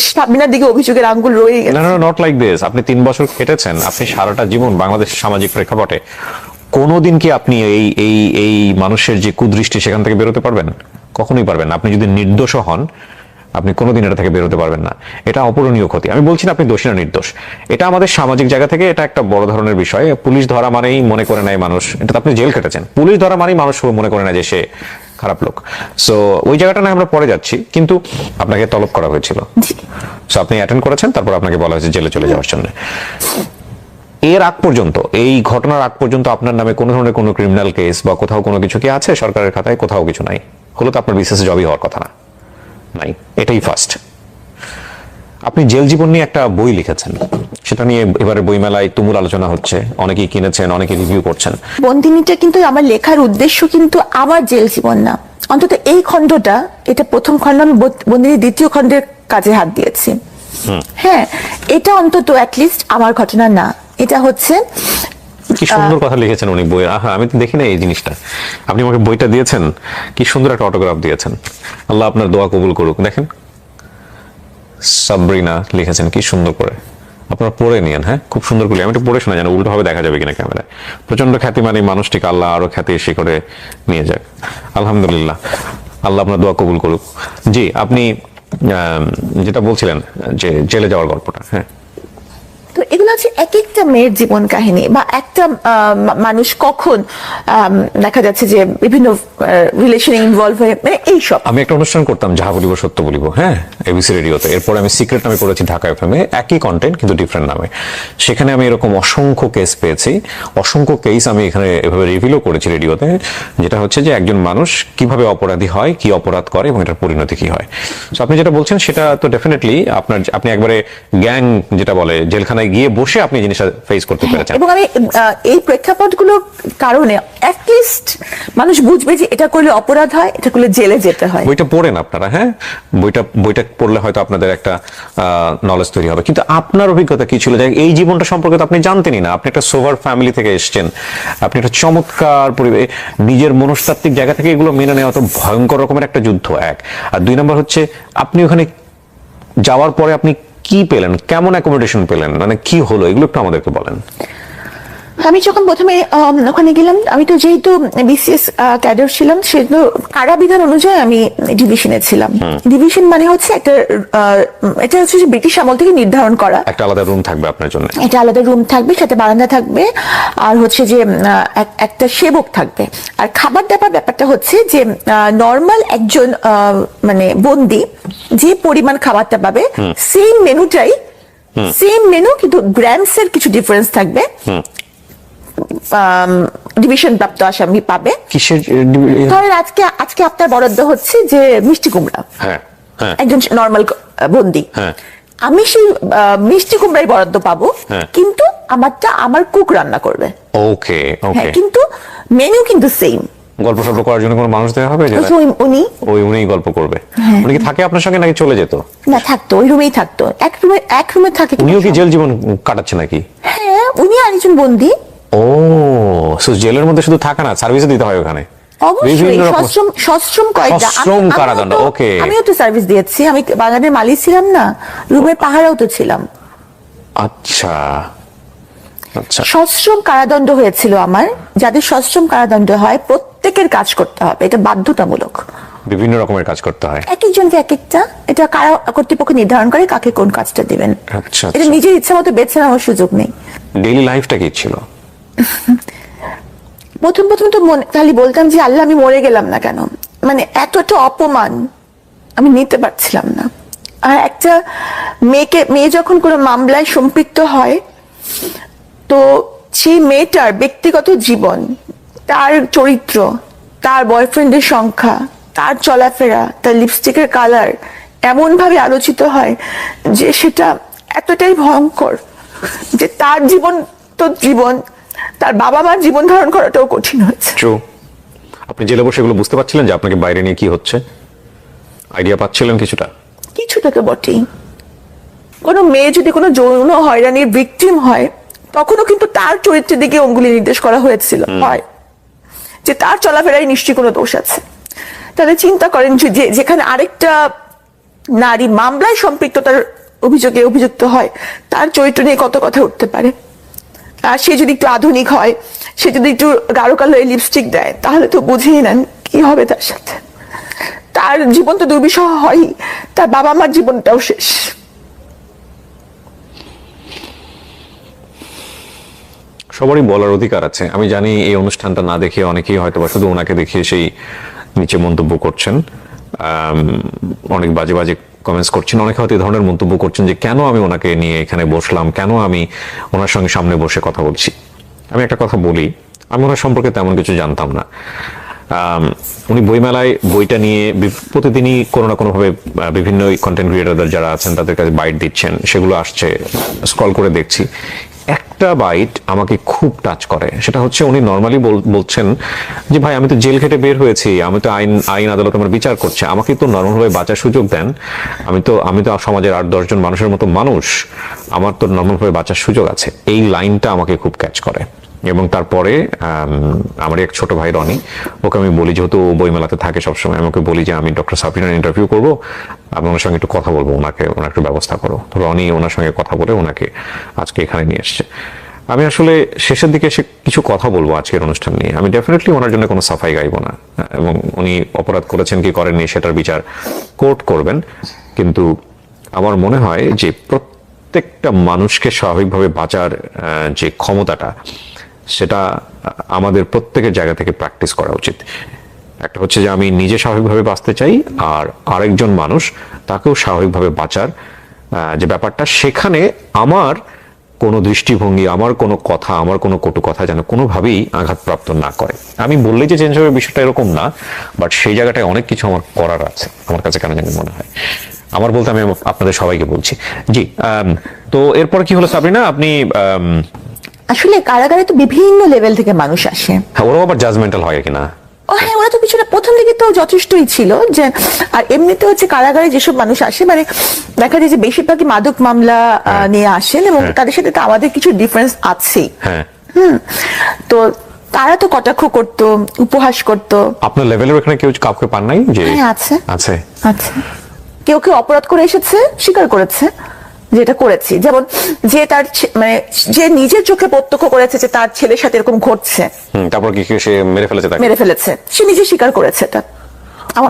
সাবিনার দিকে অভিযোগের আঙ্গুল রয়ে গেছে। না না, নট লাইক দিস। আপনি 3 বছর কেটেছেন, আপনি সারাটা জীবন বাংলাদেশের সামাজিক প্রেক্ষাপটে কোনোদিন কি আপনি এই এই এই মানুষের যে কুদৃষ্টি সেখান থেকে বেরোতে পারবেন? কখনোই পারবেন না। আপনি যদি নির্দোষ হন, আপনি কোনোদিন এটা থেকে বেরোতে পারবেন না। এটা অপূরণীয় ক্ষতি। আমি বলছি না আপনি দোষী না নির্দোষ, এটা আমাদের সামাজিক জায়গা থেকে এটা একটা বড় ধরনের বিষয়। পুলিশ ধরা মানেই মনে করে নেয় মানুষ, এটা তো আপনি জেল কেটেছেন, পুলিশ ধরা মানেই মানুষ মনে করে না যে সে খারাপ লোক। সো ওই জায়গাটা না আমরা পরে যাচ্ছি, কিন্তু আপনাকে তলব করা হয়েছিল, সো আপনি অ্যাটেন্ড করেছেন, তারপর আপনাকে বলা হয়েছে জেলে চলে যাওয়ার জন্য। এর আগ পর্যন্ত, এই ঘটনার আগ পর্যন্ত আপনার নামে কোনো ধরনের কোনো ক্রিমিনাল কেস বা কোথাও কোনো কিছু কি আছে সরকারের খাতায়? কোথাও কিছু নাই। হলো তো আপনার বিসিএস জবই হওয়ার কথা না, নাই, এটাই ফার্স্ট। আপনি জেল জীবন নিয়ে একটা বই লিখেছেন, সেটা নিয়ে এবারে বইমেলায় তুমুল আলোচনা হচ্ছে, অনেকেই কিনেছেন, অনেকে রিভিউ করছেন। বন্দিনীটা কিন্তু আমার লেখার উদ্দেশ্য কিন্তু আমার জেল জীবন না, অন্তত এই খণ্ডটা, এটা প্রথম খণ্ড, আমি বন্দিনীর দ্বিতীয় খণ্ডের কাজে হাত দিয়েছি। হ্যাঁ, এটা অন্তত অ্যাটলিস্ট আমার ঘটনা না, এটা হচ্ছে। কি সুন্দর কথা লিখেছেন উনি বই। আহা, আমি তো দেখি না এই জিনিসটা। আপনি আমাকে বইটা দিয়েছেন, কি সুন্দর একটা অটোগ্রাফ দিয়েছেন। আল্লাহ আপনার দোয়া কবুল করুক। দেখেন সাবরিনা লিখেছেন কি সুন্দর করে, আপনারা পড়ে নিয়েন। হ্যাঁ, খুব সুন্দর করে। আমি একটু পড়ে শোনা, যেন উল্টো ভাবে দেখা যাবে কিনা ক্যামেরায়। প্রচন্ড খ্যাতিমান এই মানুষটিকে আল্লাহ আরো খ্যাতির শিখরে নিয়ে যাক। আলহামদুলিল্লাহ, আল্লাহ আপনার দোয়া কবুল করুক। জি, আপনি যেটা বলছিলেন যে জেলে যাওয়ার গল্পটা। হ্যাঁ, তো এগুলো হচ্ছে এক একটা মেয়ের জীবন কাহিনী, বা একটা মানুষ কখন দেখা যাচ্ছে যে বিভিন্ন রিলেশনে ইনভলভ হয়ে, মানে এইসব। আমি একটা অনুষ্ঠান করতাম, যাহা বলিব সত্য বলিব, হ্যাঁ, এবিসি রেডিওতে। এরপরে আমি সিক্রেট নামে করেছি ঢাকা এফএমে, একই কন্টেন্ট কিন্তু ডিফারেন্ট নামে। সেখানে আমি এরকম অসংখ্য কেস পেয়েছি, অসংখ্য কেস আমি এখানে এভাবে রিভিলও করেছি রেডিওতে, যেটা হচ্ছে যে একজন মানুষ কিভাবে অপরাধী হয়, কি অপরাধ করে এবং এটার পরিণতি কি হয়। তো আপনি যেটা বলছেন সেটা তো ডেফিনেটলি আপনি একবারে গ্যাং যেটা বলে জেলখানায় গিয়ে বসে আপনি জিনিসটা ফেস করতে পেরেছেন। এবং আমি এই প্রেক্ষাপটগুলোর কারণে অ্যাটলিস্ট মানুষ বুঝবে যে এটা করলে অপরাধ হয়, এটা করলে জেলে যেতে হয়। বইটা পড়েন আপনারা, হ্যাঁ, বইটা পড়লে হয়তো আপনাদের একটা নলেজ তৈরি হবে। কিন্তু আপনার অভিজ্ঞতা কি ছিল? যে এই জীবনটা সম্পর্কে তো আপনি জানতেনই না। আপনি একটা সোভার ফ্যামিলি থেকে এসেছেন, আপনি একটা চমৎকার পরিবেশ, নিজের মনস্তাত্ত্বিক জায়গা থেকে এগুলো মেনে নেওয়া তো ভয়ঙ্কর রকমের একটা যুদ্ধ, এক। আর 2 নম্বর হচ্ছে আপনি ওখানে যাওয়ার পরে আপনি কি পেলেন, কেমন অ্যাকোমোডেশন পেলেন, মানে কি হলো, এগুলো একটু আমাদেরকে বলেন। আমি যখন প্রথমে ওখানে গেলাম, আমি তো যেহেতু বিসিএস ক্যাডার ছিলাম, সেহেতু কারা বিধান অনুযায়ী আমি ডিভিশনে ছিলাম। ডিভিশন মানে হচ্ছে একটা, এটা হচ্ছে যে ব্রিটিশ আমল থেকে নির্ধারণ করা একটা আলাদা রুম থাকবে আপনার জন্য, এটা আলাদা রুম থাকবে, সাথে বারান্দা থাকবে, আর হচ্ছে যে একটা সেবক থাকবে। আর খাবার দাবার ব্যাপারটা হচ্ছে যে নর্মাল একজন মানে বন্দি যে পরিমাণ খাবারটা পাবে, সেম মেনুটাই, সেম মেনু, কিন্তু গ্রামস এর কিছু ডিফারেন্স থাকবে। ডিভিশন প্রাপ্ত আসামি পাবে। কিসের? ধরেন আজকে আপনার বরাদ্দ হচ্ছে যে মিষ্টি কুমড়া, হ্যাঁ, একজন নর্মাল বন্দি, আমি সেই মিষ্টি কুমড়াই বরাদ্দ পাবো, কিন্তু আমারটা আমার কুক রান্না করবে। ওকে ওকে, কিন্তু মেনু কিন্তু সেম। গল্প সল্প করার জন্য কোনো মানুষ দেওয়া হবে? উনি গল্প করবে? উনি কি থাকে আপনার সঙ্গে নাকি চলে যেত? না, থাকতো, ওই রুমেই থাকতো, এক রুমে থাকে। উনিও কি জেল জীবন কাটাচ্ছে নাকি? হ্যাঁ, উনি আরেকজন বন্দি। ও, সো জেলের মধ্যে শুধু থাকা না, সার্ভিসও দিতে হয় ওখানে? সশ্রম কয়টা, কারাদণ্ড। ওকে, আমিও তো সার্ভিস দিয়েছি, আমি বাগানের মালিক ছিলাম না, রুমের পাহারাও তো ছিলাম। আচ্ছা আচ্ছা, সশ্রম কারাদণ্ড হয়েছিল আমার। যাদের সশ্রম কারাদণ্ড হয় প্রত্যেকের কাজ করতে হবে, এটা বাধ্যতামূলক। বিভিন্ন রকমের কাজ করতে হয়, এক একজনকে এক একটা, এটা কারা কর্তৃপক্ষ নির্ধারণ করে কাকে কোন কাজটা দিবেন। আচ্ছা, এটা নিজের ইচ্ছা মতো বেছে নেওয়ার সুযোগ নেই। ডেইলি লাইফটা কি ছিল? প্রথম তো খালি বলতাম যে আল্লাহ, আমি মরে গেলাম না কেন, মানে এতটা অপমান আমি নিতে পারছিলাম না। আর একটা মেয়ে যখন কোনো মামলায় সম্পৃক্ত হয়, তো সেই মেয়েটার ব্যক্তিগত জীবন, তার চরিত্র, তার বয়ফ্রেন্ডের সংখ্যা, তার চলাফেরা, তার লিপস্টিকের কালার এমন ভাবে আলোচিত হয় যে সেটা এতটাই ভয়ঙ্কর যে তার জীবন তো জীবন, তার বাবা মার জীবন ধারণ করাটাও কঠিন হয়েছে। আপনি জেলে বসে এগুলো বুঝতে পারছিলেন যে আপনাকে বাইরে নিয়ে কি হচ্ছে? আইডিয়া পাচ্ছিলেন কিছুটা? কিছুটা তো বটেই। কোনো মেয়ে যদি কোনো যৌন হয়রানির ভিকটিম হয়, তখনও কিন্তু তার চরিত্রের দিকে অঙ্গুলি নির্দেশ করা হয়েছিল, হয় যে তার চলাফেরায় নিশ্চয়ই কোনো দোষ আছে। তাহলে চিন্তা করেন যে যেখানে আরেকটা নারী মামলায় সম্পৃক্ততার অভিযোগে অভিযুক্ত হয়, তার চরিত্র নিয়ে কত কথা উঠতে পারে। আর সে যদি একটু আধুনিক হয়, সে যদি একটু গাঢ় কালো লিপস্টিক দেয়, তাহলে তো বুঝেই নেন কি হবে তার সাথে। তার জীবন তো দুর্বিষহ হয়, তার বাবা মার জীবনটাও শেষ। সবারই বলার অধিকার আছে। আমি জানি এই অনুষ্ঠানটা না দেখে অনেকেই হয়তো বা শুধু ওনাকে দেখিয়ে সেই নিচে মন্তব্য করছেন, অনেক বাজে বাজে কমেন্টস করছেন, অনেকে হয়তো এই ধরনের মন্তব্য করছেন যে কেন আমি ওনাকে নিয়ে এখানে বসলাম, কেন আমি ওনার সঙ্গে সামনে বসে কথা বলছি। আমি একটা কথা বলি, আমি ওনার সম্পর্কে তেমন কিছু জানতাম না। উনি বইমেলায় বইটা নিয়ে প্রতিদিনই কোনো না কোনো ভাবে বিভিন্ন কন্টেন্ট ক্রিয়েটরদের যারা আছেন তাদের কাছে বাইট দিচ্ছেন, সেগুলো আসছে, স্ক্রল করে দেখছি। একটা বাইট আমাকে খুব টাচ করে, সেটা হচ্ছে উনি নর্মালি বলছেন যে ভাই আমি তো জেল খেটে বের হয়েছি, আমি তো আইন আদালত আমার বিচার করছে, আমাকে তো নর্মালভাবে বাঁচার সুযোগ দেন, আমি তো সমাজের 8-10 জন মানুষের মতো মানুষ, আমার তো নর্মালভাবে বাঁচার সুযোগ আছে। এই লাইনটা আমাকে খুব ক্যাচ করে। এবং তারপরে আমার এক ছোট ভাই রনি, ওকে আমি বলি, যেহেতু বইমেলাতে থাকে সবসময়, আমাকে বলি যে আমি ডক্টর সাবরিনার ইন্টারভিউ করবো, আমি ওনার সঙ্গে একটু কথা বলবো, ওনার একটু ব্যবস্থা করো। তো রনি ওনার সঙ্গে কথা বলে ওনাকে আজকে এখানে নিয়ে এসছে। আমি আসলে শেষের দিকে এসে কিছু কথা বলবো আজকের অনুষ্ঠান নিয়ে। আমি ডেফিনেটলি ওনার জন্য কোনো সাফাই গাইবো না, এবং উনি অপরাধ করেছেন কি করেননি সেটার বিচার কোর্ট করবেন। কিন্তু আমার মনে হয় যে প্রত্যেকটা মানুষকে স্বাভাবিকভাবে বাঁচার যে ক্ষমতাটা, সেটা আমাদের প্রত্যেকের জায়গা থেকে প্র্যাকটিস করা উচিত। একটা হচ্ছে যে আমি নিজে স্বাভাবিকভাবে বাঁচতে চাই, আর আরেকজন মানুষ তাকেও স্বাভাবিকভাবে বাঁচার যে ব্যাপারটা, সেখানে আমার কোনো দৃষ্টিভঙ্গি, আমার কোনো কথা, আমার কোনো কটু কথা যেন কোনোভাবেই আঘাতপ্রাপ্ত না করে। আমি বললেই যে চেঞ্জ হবে বিষয়টা এরকম না, বাট সেই জায়গাটায় অনেক কিছু আমার করার আছে আমার কাছে, কেন জানি মনে হয়। আমার বলতে আমি আপনাদের সবাইকে বলছি। জি, তো এরপর কি হলো সাবরিনা? আপনি আসলে কারাগারে তো বিভিন্ন লেভেল থেকে মানুষ আসে, ওরাও আবার জাজমেন্টাল হয় কিনা? ও হ্যাঁ, ওরা তো কিছুটা প্রথম দিকে তো যথেষ্টই ছিল যে, আর এমনিতে হচ্ছে কারাগারে যেসব মানুষ আসে, মানে দেখা যায় যে বেশিরভাগই মাদক মামলা নিয়ে আসেন, এবং তাদের সাথে তো আমাদের কিছু ডিফারেন্স আছেই। হ্যাঁ, তো তারা তো কটাক্ষ করতো, উপহাস করতো। আপনার লেভেলের ওখানে কেউ কাউকে পান নাই? যে হ্যাঁ, আছে আছে আছে, কেউ কেউ অপরাধ করে এসেছে, স্বীকার করেছে যেটা করেছি। যেমন যে তার মানে যে নিজের চোখে প্রত্যক্ষ করেছে যে তার ছেলের সাথে এরকম ঘটছে, তারপর কি সে মেরে ফেলেছে? তাকে মেরে ফেলেছে, সে নিজে স্বীকার করেছে এটা।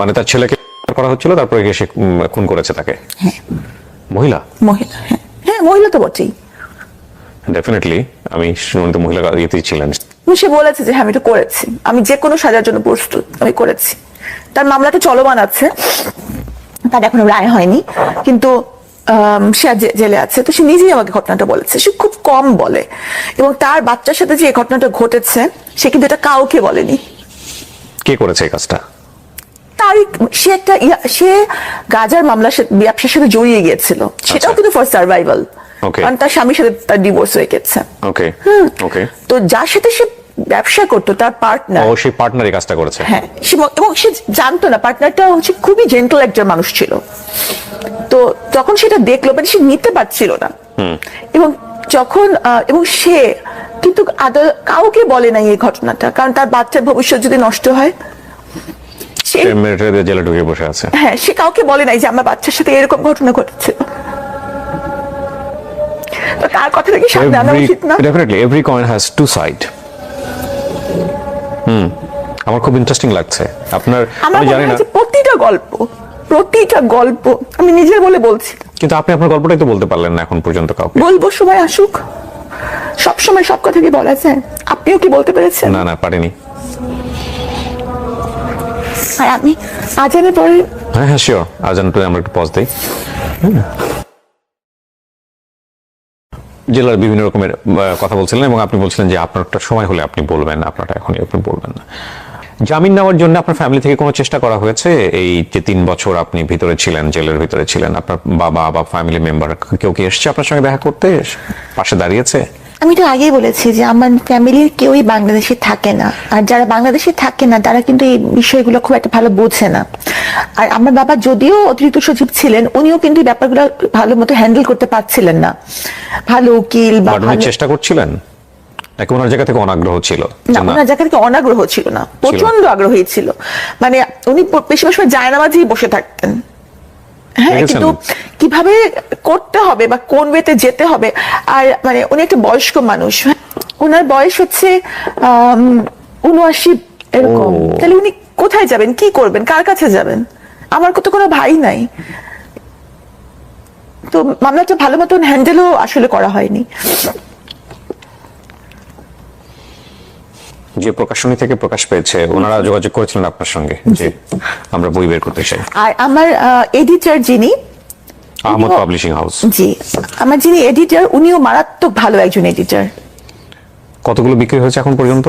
মানে তার ছেলেকে করা হচ্ছিল, তারপরে সে খুন করেছে তাকে? হ্যাঁ। মহিলা? মহিলা, হ্যাঁ হ্যাঁ, মহিলা তো বটেই। ডেফিনেটলি আমি শুনি তো মহিলা ইয়েতেই ছিলেন। সে বলেছে যে হ্যাঁ আমি এটা করেছি, আমি যে কোনো সাজার জন্য প্রস্তুত, আমি করেছি। তার মামলাটা চলমান আছে, তার এখনো রায় হয়নি, কিন্তু সে জেলে আছে। তো সে নিজেই আমাকে ঘটনাটা বলেছে। সে খুব কম বলে, এবং তার বাচ্চার সাথে যে এই ঘটনাটা ঘটেছে, সে কিন্তু এটা কাউকে বলেনি। কে করেছে এই কাজটা? তারই সে একটা সে গাজার মামলার ব্যবসার সাথে জড়িয়ে গিয়েছিল, সেটাও কিন্তু ফর সার্ভাইভাল, কারণ তার স্বামীর সাথে তার ডিভোর্স হয়ে গেছে। ওকে ওকে। তো যার সাথে সে ব্যবসা করতো, তার পার্টনার, ও সেই পার্টনারই কাজটা করেছে? হ্যাঁ, এবং সে জানতো না, পার্টনারটা হচ্ছে খুবই জেন্টল একজন মানুষ ছিল। তো তখন সেটা দেখলো, মানে সে নিতে পারছিল না, এবং যখন এবং সে কিন্তু কাউকে বলে নাই এই ঘটনাটা, কারণ তার বাচ্চার ভবিষ্যৎ যদি নষ্ট হয়। সে জেলে ঢুকে বসে আছে। হ্যাঁ, সে কাউকে বলে নাই যে আমার বাচ্চার সাথে এরকম ঘটনা ঘটেছে। তো তার কথা থেকে সামনে আনা উচিত না? Definitely every coin has to side. আমার খুব ইন্টারেস্টিং লাগছে আপনার। আমি জানি না, প্রতিটা গল্প আমি নিজের বলে বলছি, কিন্তু আপনি আপনার গল্পটাই তো বলতে পারলেন না এখন পর্যন্ত কাউকে। বলবো, সময় আসুক। সব সময় সব কথা কি বলা যায়? আপনিও কি বলতে পেরেছেন? না, পারিনি। আর আমি আজানের পরে, হ্যাঁ শিওর, আজানটা আমরা একটু পজ দেই। জেলার বিভিন্ন রকমের কথা বলছিলেন, এবং আপনি বলছিলেন যে আপনার একটা সময় হলে আপনি বলবেন, আপনারটা এখনই আপনি বলবেন না। জামিন নেওয়ার জন্য আপনার ফ্যামিলি থেকে কোনো চেষ্টা করা হয়েছে? এই যে 3 বছর আপনি ভিতরে ছিলেন, জেলের ভিতরে ছিলেন, আপনার বাবা বা ফ্যামিলি মেম্বার কেউ কি এসেছে আপনার সঙ্গে দেখা করতে, পাশে দাঁড়িয়েছে? আমি তো আগেই বলেছি যে আমার ফ্যামিলির কেউই বাংলাদেশে থাকে না, আর যারা বাংলাদেশে থাকে না তারা কিন্তু এই বিষয়গুলো খুব একটা ভালো বোঝে না। আর আমার বাবা যদিও অতিরিক্ত সচিব ছিলেন, উনিও কিন্তু এই ব্যাপারগুলো ভালো মতো হ্যান্ডেল করতে পারছিলেন না। ভালো উকিল বা উনি চেষ্টা করছিলেন নাকি ওনার জায়গা থেকে অনাগ্রহ ছিল? না, ওনার জায়গা থেকে অনাগ্রহ ছিল না, প্রচন্ড আগ্রহী ছিল। মানে উনি বেশিরভাগ সময় জায়নামাজেই বসে থাকতেন। হ্যাঁ, কিন্তু কিভাবে করতে হবে বা কোন ওয়েতে যেতে হবে, আর মানে উনি একটা বয়স্ক মানুষ, ওনার বয়স হচ্ছে 79 এরকম। তাহলে উনি কোথায় যাবেন, কি করবেন, কার কাছে যাবেন? আমার তো কোনো ভাই নাই, তো মামলাটা ভালো মতন হ্যান্ডেলও আসলে করা হয়নি। যে প্রকাশনী থেকে প্রকাশ পেয়েছে ওনারা যোগাযোগ করেছিলেন আপনার সঙ্গে যে আমরা বই বের করতে চাই? আর আমার এডিটর যিনি, আহমদ পাবলিশিং হাউস, জি, আমার যিনি এডিটর উনিও মারাত্মক ভালো একজন এডিটর। কতগুলো বিক্রি হয়েছে এখন পর্যন্ত?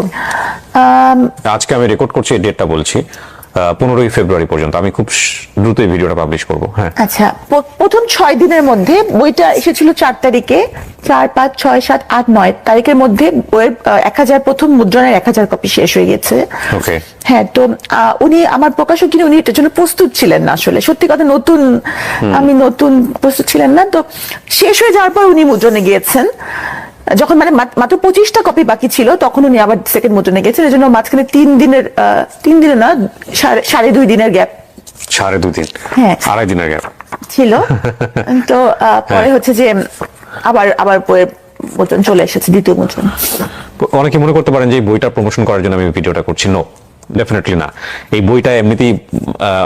আজকে আমি রেকর্ড করছি, এই ডেটটা বলছি, 15ই ফেব্রুয়ারি পর্যন্ত। আমি খুব দ্রুত এই ভিডিওটা পাবলিশ করব। হ্যাঁ, আচ্ছা, প্রথম 6 দিনের মধ্যে বইটা এসেছিল 4 তারিখে, 4, 5, 6, 7, 8, 9 তারিখের মধ্যে বইয়ের 1000 প্রথম মুদ্রণের 1000 কপি শেষ হয়ে গেছে। ওকে। হ্যাঁ, তো উনি আমার প্রকাশক যিনি, উনি এটার জন্য প্রস্তুত ছিলেন না আসলে, সত্যি কথা। আমি নতুন প্রস্তুত ছিলেন না, তো শেষ হয়ে যাওয়ার পর উনি মুদ্রণে গিয়েছেন। যখন মানে মাত্র 25টা কপি বাকি ছিল, তখন উনি আবার সেকেন্ড মুদ্রণে গেছেন। এর জন্য মাঝখানে 3 দিনের না, 2.5 দিনের গ্যাপ। 2.5 দিন? হ্যাঁ, 2.5 দিনের গ্যাপ ছিল। তো পরে হচ্ছে যে আবার বইয়ের মুদ্রণ চলে এসেছে, দ্বিতীয় মুদ্রণ। অনেকে মনে করতে পারেন যে এই বইটা প্রমোশন করার জন্য আমি ভিডিওটা করছি। নো, ডেফিনেটলি না। এই বইটা এমনিতেই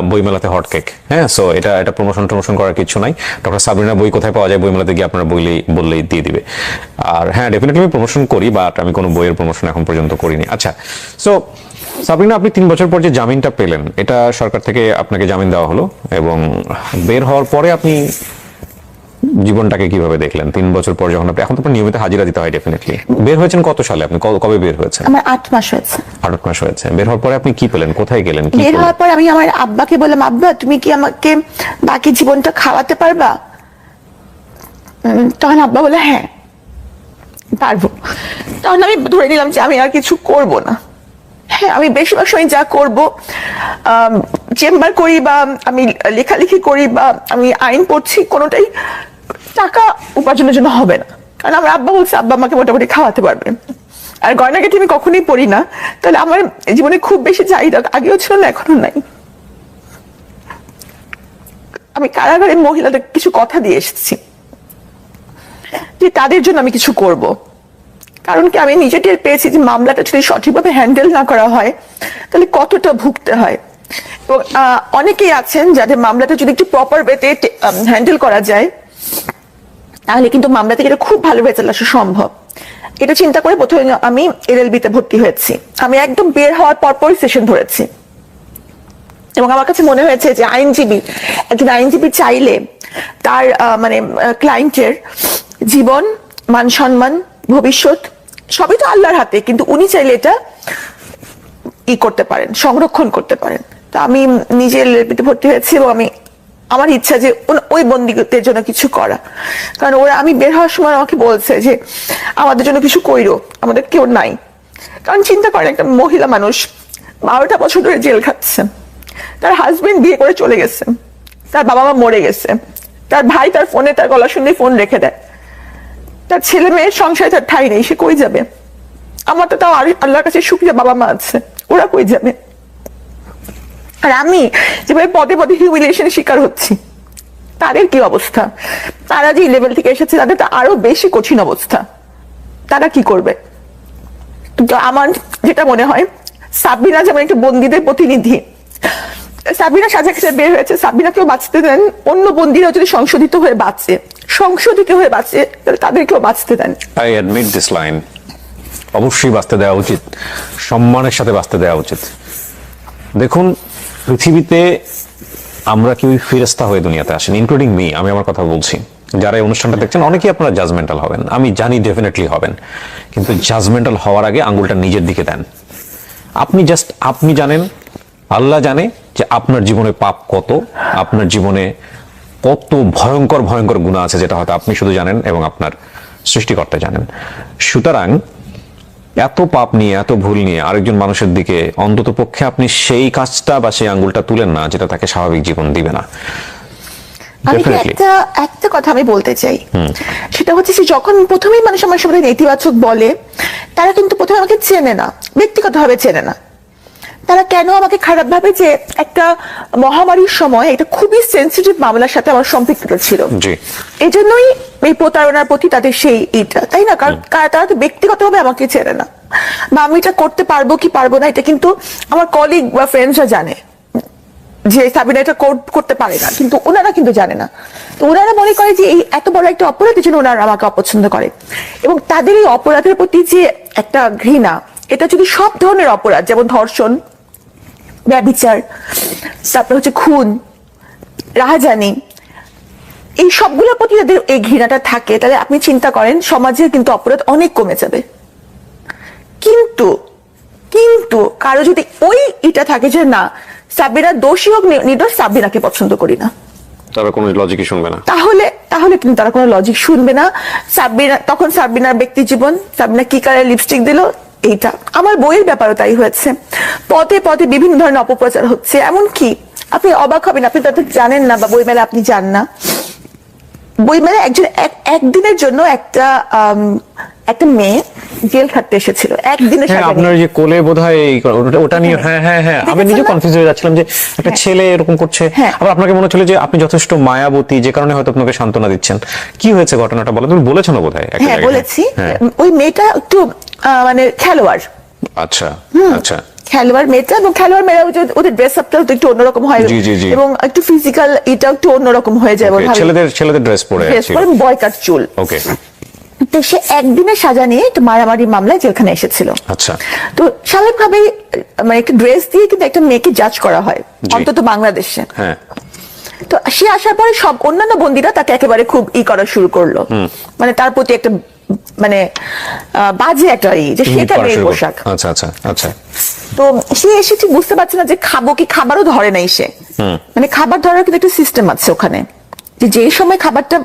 বইমেলাতে হট কেক। হ্যাঁ, সো এটা প্রমোশন করার কিছু নাই। ডক্টর সাবরিনা বই কোথায় পাওয়া যায়, বইমেলাতে গিয়ে আপনারা বললেই দিয়ে দিবে। আর হ্যাঁ, ডেফিনেটলি আমি প্রমোশন করি, বাট আমি কোনো বইয়ের প্রমোশন এখন পর্যন্ত করিনি। আচ্ছা, সো সাবরিনা, আপনি 3 বছর পর যে জামিনটা পেলেন, এটা সরকার থেকে আপনাকে জামিন দেওয়া হলো, এবং বের হওয়ার পরে আপনি জীবনটাকে কিভাবে দেখলেন 3 বছর পর? যখন আপনি এখন তো নিয়মিত হাজিরা দিতে হয় ডেফিনেটলি। বের হয়েছেন কত সালে? আপনি কবে বের হয়েছেন? আমার 8 মাস হয়েছে। 8 মাস হয়েছে। বের হওয়ার পরে আপনি কি পেলেন, কোথায় গেলেন? বের হওয়ার পর আমি আমার আব্বাকে বললাম, আব্বা তুমি কি আমাকে বাকি জীবনটা খাওয়াতে পারবা? তখন আব্বা বলে হ্যাঁ পারবো। তখন আমি ধরে নিলাম যে আমি আর কিছু করব না। হ্যাঁ, আমি বেশিরভাগ সময় যা করব, চেম্বার করি বা আমি লেখালেখি করি বা আমি আইন পড়ছি, কোনোটাই টাকা উপার্জনের জন্য হবে না। কারণ আমার আব্বা বলছে আব্বা আমাকে মোটামুটি খাওয়াতে পারবে। আর গয়নাগাটি আমি কখনোই পড়ি না, তাহলে আমার জীবনে খুব বেশি চাহিদা আগেও ছিল না, এখনো নাই। আমি কারাগারের মহিলাদের কিছু কথা দিয়ে এসেছি যে তাদের জন্য আমি কিছু করব। কারণ কি, আমি নিজে টের পেয়েছি যে মামলাটা যদি সঠিকভাবে হ্যান্ডেল না করা হয় তাহলে কতটা ভুগতে হয়। এবং অনেকেই আছেন যাদের মামলাটা যদি একটু প্রপার ওয়েতে হ্যান্ডেল করা যায়, তাহলে কিন্তু মামলা থেকে এটা খুব ভালো রেজাল্ট আসা সম্ভব। এটা চিন্তা করে প্রথমে আমি LLB তে ভর্তি হয়েছি। আমি একদম বের হওয়ার পরপরই সেশন ধরেছি, এবং আমার কাছে মনে হয়েছে যে একজন আইনজীবী চাইলে তার মানে ক্লায়েন্টের জীবন, মান সম্মান, ভবিষ্যৎ সবই তো আল্লাহর হাতে, কিন্তু উনি চাইলে এটা করতে পারেন, সংরক্ষণ করতে পারেন। তো আমি নিজে LLB তে ভর্তি হয়েছি, এবং আমার ইচ্ছা যে ওই বন্দীদের জন্য কিছু করা। কারণ আমি বের হওয়ার সময় আমাকে বলছে যে আমাদের জন্য কিছু কইরো, আমাদের কেউ নাই। কারণ চিন্তা করেন, একটা মহিলা মানুষ 12টা বছর ধরে জেল খাচ্ছে, তার হাজবেন্ড বিয়ে করে চলে গেছে, তার বাবা মা মরে গেছে, তার ভাই তার ফোনে তার গলা শুনলে ফোন রেখে দেয়, তার ছেলে মেয়ের সংসারে তার ঠাঁই নেই, সে কই যাবে? আমার তো তাও আল্লাহর কাছে শুকরিয়া, বাবা মা আছে, ওরা কই যাবে? আর আমি যেভাবে পদে পদে হিউমিলিয়েশনের শিকার হচ্ছি, তাদের কি অবস্থা? তারা যে লেভেল থেকে এসেছে তাদের তো আরো বেশি কঠিন অবস্থা, তারা কি করবে? তো আমার যেটা মনে হয়, সাবরিনা যেমন একটা বন্দীদের প্রতিনিধি, সাবরিনা সাজা খেতে বের হয়েছে, সাবরিনাকেও বাঁচতে দেন। অন্য বন্দীরাও যদি সংশোধিত হয়ে বাঁচে তাহলে তাদেরকেও বাঁচতে দেন। I admit this line. অবশ্যই বাঁচতে দেওয়া উচিত, সম্মানের সাথে বাঁচতে দেওয়া উচিত। দেখুন, পৃথিবীতে আমরা কেউই ফেরেশতা হয়ে দুনিয়াতে আসেন, ইনক্লুডিং মি। আমি আমার কথা বলছি, যারা এই অনুষ্ঠানটা দেখছেন অনেকেই আপনারা জাজমেন্টাল হবেন, আমি জানি ডেফিনেটলি হবেন, কিন্তু জাজমেন্টাল হওয়ার আগে আঙ্গুলটা নিজের দিকে দেন। আপনি জানেন, আল্লাহ জানে যে আপনার জীবনে পাপ কত, আপনার জীবনে কত ভয়ঙ্কর ভয়ঙ্কর গুনাহ আছে, যেটা হয়তো আপনি শুধু জানেন এবং আপনার সৃষ্টিকর্তা জানেন। সুতরাং এত পাপ নিয়ে, এত ভুল নিয়ে আরেকজন মানুষের দিকে অন্তত পক্ষে আপনি সেই কাজটা বা সেই আঙ্গুলটা তুলেন না যেটা তাকে স্বাভাবিক জীবন দিবে না। আমি একটা কথা আমি বলতে চাই, সেটা হচ্ছে যে যখন প্রথমেই মানুষ আমার সাথে নেতিবাচক বলে, তারা কিন্তু প্রথমে আমাকে চেনে না, ব্যক্তিগতভাবে চেনে না। তারা কেন আমাকে খারাপ ভাবে যে একটা মহামারীর সময় একটা খুবই সেন্সিটিভ মামলার সাথে আমার সম্পৃক্ততা ছিল, এই জন্যই এই প্রতারণার প্রতি তাদের সেই এটা, তাই না? কারণ তারা তো ব্যক্তিগতভাবে আমাকে চেনে না, বা আমি এটা করতে পারবো কি পারবো না এটা কিন্তু আমার কলিগ বা ফ্রেন্ডসরা জানে যে সাবিনা এটা করতে পারে না, কিন্তু ওনারা কিন্তু জানে না। তো ওনারা মনে করে যে এই এত বড় একটা অপরাধের জন্য ওনারা আমাকে অপছন্দ করে, এবং তাদের এই অপরাধের প্রতি যে একটা ঘৃণা, এটা যদি সব ধরনের অপরাধ, যেমন ধর্ষণ, ব্যভিচার, তারপর হচ্ছে খুন, রাহাজানি, এই সবগুলোর প্রতি যাদের এই ঘৃণাটা থাকে, তাহলে আপনি চিন্তা করেন সমাজে কিন্তু অপরাধ অনেক কমে যাবে। কিন্তু কিন্তু কারো যদি ওই এটা থাকে যে না, সাবিনা দোষী হোক নির্দোষ, সাবিনাকে পছন্দ করি না, তারা কোনো লজিকই শুনবে না, তাহলে কিন্তু তারা কোনো লজিক শুনবে না। সাবিনা তখন সাবিনার ব্যক্তি জীবন, সাবিনা কি কালার লিপস্টিক দিল, এইটা আমার বইয়ের ব্যাপারও তাই হয়েছে। পদে পদে বিভিন্ন ধরনের অপপ্রচার হচ্ছে, এমনকি আপনি অবাক হবেন, আপনি তাদের জানেন না বা বইমেলা আপনি যান না, বইমেলা একজন একদিনের জন্য একটা মেয়ে জেল খাটতে এসেছিল একদিনের সাথে। আপনার যে কোলে বোধহয় ওটা নিয়ে, হ্যাঁ আমি নিজে কনফিউজ হয়ে যাচ্ছিলাম যে একটা ছেলে এরকম করছে, আবার আপনাকে মনে হচ্ছিল যে আপনি যথেষ্ট মায়াবতী, যে কারণে হয়তো আপনাকে সান্ত্বনা দিচ্ছেন। কি হয়েছে ঘটনাটা বলেন, তুমি বলেছো না বোধহয়? হ্যাঁ বলেছি। ওই মেয়েটা একটু মানে খেলোয়াড়, আচ্ছা আচ্ছা, খেলোয়াড় মেয়েটা, এবং খেলোয়াড় মেয়েরা ওদের ড্রেস আপটা একটু অন্যরকম হয়, এবং একটু ফিজিক্যাল এটা একটু অন্যরকম হয়ে যায়, ছেলেদের ড্রেস পরে বয় কাট চুল। ওকে। তো সে একদিনের সাজা নিয়ে একটু মারামারি মামলায় জেলখানে এসেছিল। আচ্ছা। তো স্বাভাবিকভাবে মানে একটা ড্রেস দিয়ে কিন্তু একটা মেয়েকে জাজ করা হয়, অন্তত বাংলাদেশে। হ্যাঁ। তো সে আসার পরে সব অন্যান্য বন্দীরা তাকে একেবারে খুব করা শুরু করলো, মানে তার প্রতি একটা মানে বাজে একটা যে সেটা মেয়ের পোশাক। আচ্ছা আচ্ছা আচ্ছা। তো সে এসে ঠিক বুঝতে পারছে না যে খাবো কি, খাবারও ধরে নাই সে, মানে খাবার ধরার কিন্তু একটা সিস্টেম আছে ওখানে, যে সময় খাবারটা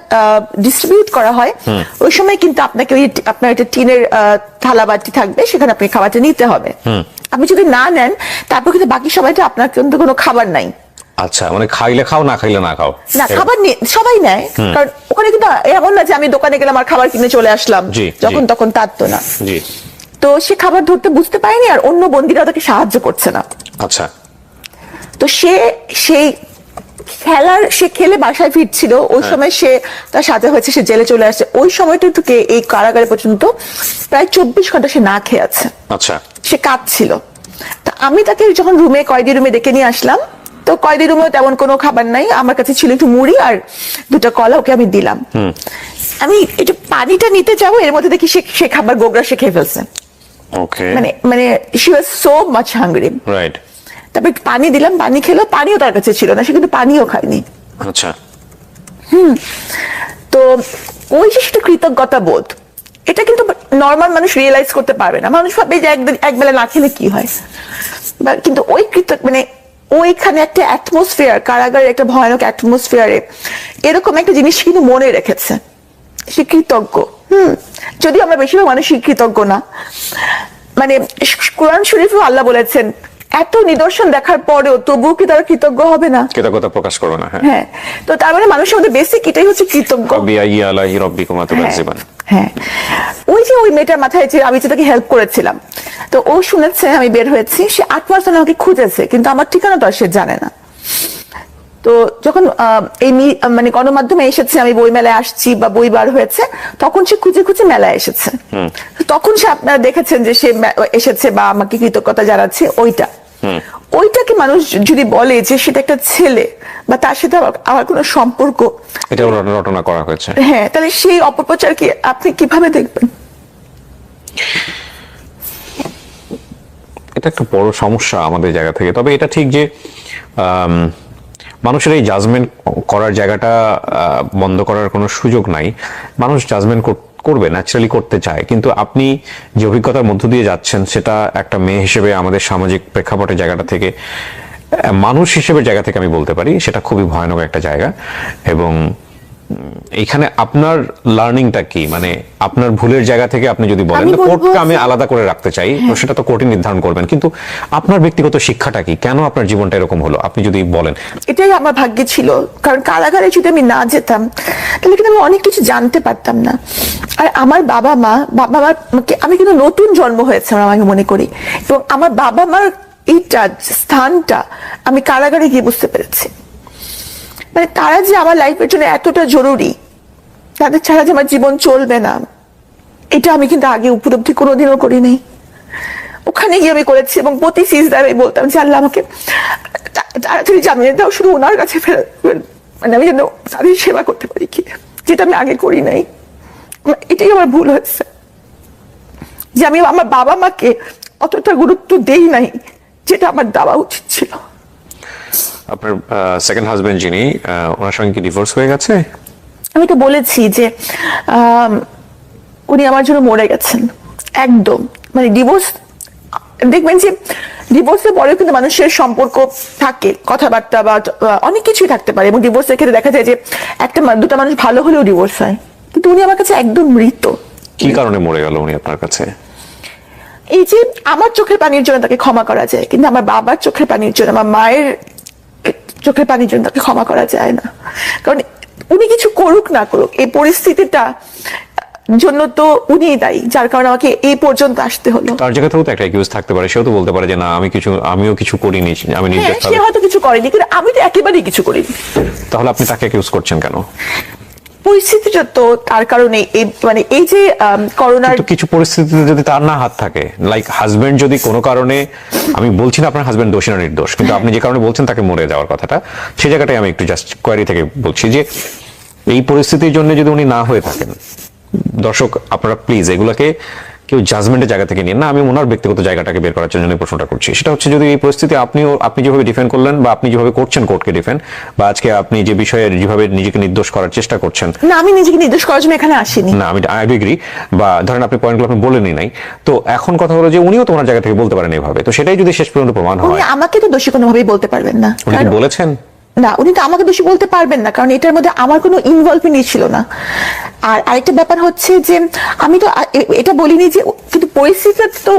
ডিস্ট্রিবিউট করা হয় ওই সময় কিন্তু আপনাকে ওই আপনার একটা টিনের থালা বাটি থাকবে, সেখানে আপনি খাবারটা নিতে হবে। আপনি যদি না নেন তারপর কিন্তু বাকি সময়টা আপনার কিন্তু কোনো খাবার নাই। আচ্ছা, মানে খাইলে খাও, না খাইলে না খাও। না, খাবার সবাই নেয়, কারণ ওখানে কিন্তু এমন না যে আমি দোকানে গেলাম আর খাবার কিনে চলে আসলাম যখন তখন, তার তো না। তো সে খাবার ধরতে বুঝতে পারেনি, আর অন্য বন্দীরা তাকে সাহায্য করছে না। আচ্ছা। তো সেই সে খেলে বাসায় ফিরছিল, ওই সময় সে তার সাজা হয়েছে, সে জেলে চলে আসছে। ওই সময়টুকুকে এই কারাগারে পর্যন্ত প্রায় 24 ঘন্টা সে না খেয়ে আছে। আচ্ছা। সে কাঁদছিল। তা আমি তাকে যখন কয়েদি রুমে ডেকে নিয়ে আসলাম, তো কয়েদি রুমেও তেমন কোনো খাবার নাই, আমার কাছে ছিল একটু মুড়ি আর 2টা কলা, ওকে আমি দিলাম। আমি একটু পানিটা নিতে যাবো, এর মধ্যে দেখি সে খাবার গোগরা সে খেয়ে ফেলছে। ওকে। মানে she was so much hungry. Right. তারপর পানি দিলাম, পানি খেলো, পানিও তার কাছে ছিল না, সে কিন্তু পানিও খায়নি। আচ্ছা। তো ওই যে সেটা কৃতজ্ঞতা বোধ, এটা কিন্তু নর্মাল মানুষ রিয়েলাইজ করতে পারবে না। মানুষ ভাবে যে একবেলা না খেলে কি হয়, কিন্তু ওই মানে ওইখানে একটা অ্যাটমসফিয়ার, কারাগারের একটা ভয়ানক অ্যাটমসফিয়ারে এরকম একটা জিনিস কিন্তু মনে রেখেছে, সে কৃতজ্ঞ। যদিও আমরা বেশিরভাগ মানুষই কৃতজ্ঞ না। মানে কোরআন শরীফেও আল্লাহ বলেছেন এত নিদর্শন দেখার পরেও তবুও কি তারা কৃতজ্ঞ হবে না, কৃতজ্ঞতা প্রকাশ করবে না। হ্যাঁ। তো তার মানে মানুষের মধ্যে বেসিক এটাই হচ্ছে কৃতজ্ঞ। হ্যাঁ, ওই যে ওই মেয়েটার মাথায় যে আমি যে তাকে হেল্প করেছিলাম, তো ও শুনেছে আমি বের হয়েছি, সে 8 মাস ধরে আমাকে খুঁজেছে, কিন্তু আমার ঠিকানা তো সে জানে না। তো যখন এই মানে গণমাধ্যমে এসেছে, আমি বই মেলায় আসছি বা বই বার হয়েছে, তখন সে খুঁজে খুঁজে মেলায় এসেছে। তখন সে আপনারা দেখেছেন যে সে এসেছে বা আমাকে কৃতজ্ঞতা জানাচ্ছে। ওইটাকে মানুষ যদি বলে যে সেটা একটা ছেলে বা তার সাথে আমার কোনো সম্পর্ক, এটা রটনা করা হয়েছে, হ্যাঁ, তাহলে সেই অপপ্রচারকে আপনি কিভাবে দেখবেন? এটা একটা বড় সমস্যা আমাদের জায়গা থেকে। তবে এটা ঠিক যে মানুষের এই জাজমেন্ট করার জায়গাটা বন্ধ করার কোনো সুযোগ নাই। মানুষ জাজমেন্ট করবে, ন্যাচারালি করতে চায়, কিন্তু আপনি যে অভিজ্ঞতার মধ্য দিয়ে যাচ্ছেন সেটা একটা মেয়ে হিসেবে আমাদের সামাজিক প্রেক্ষাপটের জায়গাটা থেকে, মানুষ হিসেবে জায়গা থেকে আমি বলতে পারি সেটা খুবই ভয়ানক একটা জায়গা। এবং এখানে আপনার লার্নিংটা কি, মানে আপনার ভুলের জায়গা থেকে আপনি যদি বলেন, আমি বলবো কোর্টকে আমি যে- আলাদা করে রাখতে চাই, তো সেটা তো কোর্টই নির্ধারণ করবেন, কিন্তু আপনার ব্যক্তিগত শিক্ষাটা কি, কেন আপনার জীবনটা এরকম হলো, আপনি যদি বলেন। এটাই আমার ভাগ্যে ছিল, কারণ কারাগারে যদি আমি না যেতাম তাহলে কিন্তু আমি অনেক কিছু জানতে পারতাম না। আর আমার বাবা মাকে আমি কিন্তু নতুন জন্ম হয়েছে আমি মনে করি, এবং আমার বাবা মার এইটা স্থানটা আমি কারাগারে গিয়ে বুঝতে পেরেছি। মানে তারা যে আমার লাইফের জন্য এতটা জরুরি, তাদের ছাড়া যে আমার জীবন চলবে না, এটা আমি কিন্তু আগে উপলব্ধি কোনোদিনও করিনি। ওখানে গিয়ে আমি করেছি, এবং প্রতি সিজদায় আমি বলতাম যে আল্লাহ আমাকে তাড়াতাড়ি জামিয়ে দাও, শুধু ওনার কাছে ফেরত, মানে আমি যেন তাদের সেবা করতে পারি, কি যেটা আমি আগে করি নাই। এটাই আমার ভুল হয়েছে, যে আমি আমার বাবা মাকে অতটা গুরুত্ব দেই নাই যেটা আমার দেওয়া উচিত ছিল। আপনার সেকেন্ড হাজবেন্ড যিনি, ওনার সঙ্গে কি ডিভোর্স হয়ে গেছে? আমি তো বলেছি যে উনি আমার জন্য মরে গেছেন একদম। মানে ডিভোর্স, দেখবেন যে ডিভোর্সের পরেও কিন্তু মানুষের সম্পর্ক থাকে, কথাবার্তা বা অনেক কিছুই থাকতে পারে, এবং ডিভোর্সের ক্ষেত্রে দেখা যায় যে দুটা মানুষ ভালো হলেও ডিভোর্স হয়, কিন্তু উনি আমার কাছে একদম মৃত। কি কারণে মরে গেল উনি আপনার কাছে? এই যে আমার চোখের পানির জন্য তাকে ক্ষমা করা যায়, কিন্তু আমার বাবার চোখের পানির জন্য, আমার মায়ের চোখের পানির জন্য তাকে ক্ষমা করা যায় না। কারণ উনি কিছু করুক না করুক, এই পরিস্থিতিটা জন্য তো উনিই দায়ী, যার কারণে আমাকে এই পর্যন্ত আসতে হলো। তার জায়গাতেও তো একটা একিউজ থাকতে পারে, সেও তো বলতে পারে যে না আমিও কিছু করিনি, আমি হ্যাঁ, নির্দোষ। সে হয়তো কিছু করেনি, কিন্তু আমি তো একেবারেই কিছু করিনি। তাহলে আপনি তাকে একিউজ করছেন কেন? পরিস্থিতিটা তো তার কারণে, মানে এই যে করোনার কিন্তু কিছু পরিস্থিতিতে যদি তার না হাত থাকে, লাইক হাজবেন্ড যদি কোনো কারণে, আমি বলছি না আপনার হাজবেন্ড দোষী না নির্দোষ, কিন্তু আপনি যে কারণে বলছেন তাকে মরে যাওয়ার কথাটা, সেই জায়গাটাই আমি একটু জাস্ট কোয়ারি থেকে বলছি যে এই পরিস্থিতির জন্য যদি উনি না হয়ে থাকেন, দর্শক আপনারা প্লিজ এগুলাকে কেউ জাজমেন্টের জায়গা থেকে নিন না, আমি ওনার ব্যক্তিগত জায়গাটাকে বের করার জন্য প্রশ্নটা করছি। সেটা হচ্ছে, যদি এই পরিস্থিতি আপনি যেভাবে ডিফেন্ড করলেন, বা আপনি যেভাবে করছেন কোর্টকে ডিফেন্ড, বা আজকে আপনি যে বিষয়ে যেভাবে নিজেকে নির্দোষ করার চেষ্টা করছেন, না, আমি নিজেকে নির্দোষ করার জন্য এখানে আসিনি। না আমি আই এগ্রি, বা ধরেন আপনি পয়েন্টগুলো আপনি বলেনই নাই, তো এখন কথা হলো যে উনিও তো ওনার জায়গা থেকে বলতে পারেন এভাবে, তো সেটাই যদি শেষ পর্যন্ত প্রমাণ উনি হয়। আমাকে তো দোষী কোনোভাবেই বলতে পারবেন না। উনি কি কারণ- বলেছেন? না, উনি তো আমাকে দোষী বলতে পারবেন না, কারণ এটার মধ্যে আমার কোনো ইনভলভমেন্ট ছিল না। আর আরেকটা ব্যাপার হচ্ছে যে আমি তো এটা বলিনি যে, কিন্তু পরিস্থিতিটা তো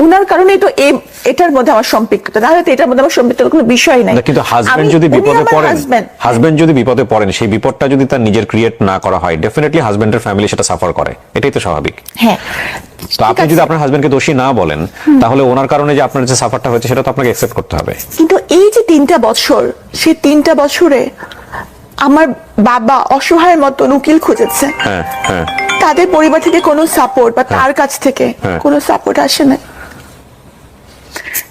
উনার কারণেই তো এটার মধ্যে আমার সম্পৃক্ততা, না হলে তো এটার মধ্যে আমার সম্পৃক্ততার কোনো বিষয় নাই। না, কিন্তু হাজবেন্ড যদি বিপদে পড়েন, হাজবেন্ড যদি বিপদে পড়েন, সেই বিপদটা যদি তার নিজের ক্রিয়েট না করা হয়, ডেফিনেটলি হাজবেন্ডের ফ্যামিলি সেটা সাফার করে, এটাই তো স্বাভাবিক। হ্যাঁ, তো আপনি যদি আপনার হাজবেন্ডকে দোষী না বলেন, তাহলে ওনার কারণে যে আপনার যে সাফারটা হয়েছে সেটা তো আপনাকে অ্যাকসেপ্ট করতে হবে। কিন্তু এই যে 3টা বছর, সেই 3টা বছরে আমার বাবা অসহায়ের মতন উকিল খুঁজেছে, হ্যাঁ, হ্যাঁ। তাদের পরিবার থেকে কোনো সাপোর্ট বা তার কাছ থেকে হ্যাঁ। কোনো সাপোর্ট আসে না।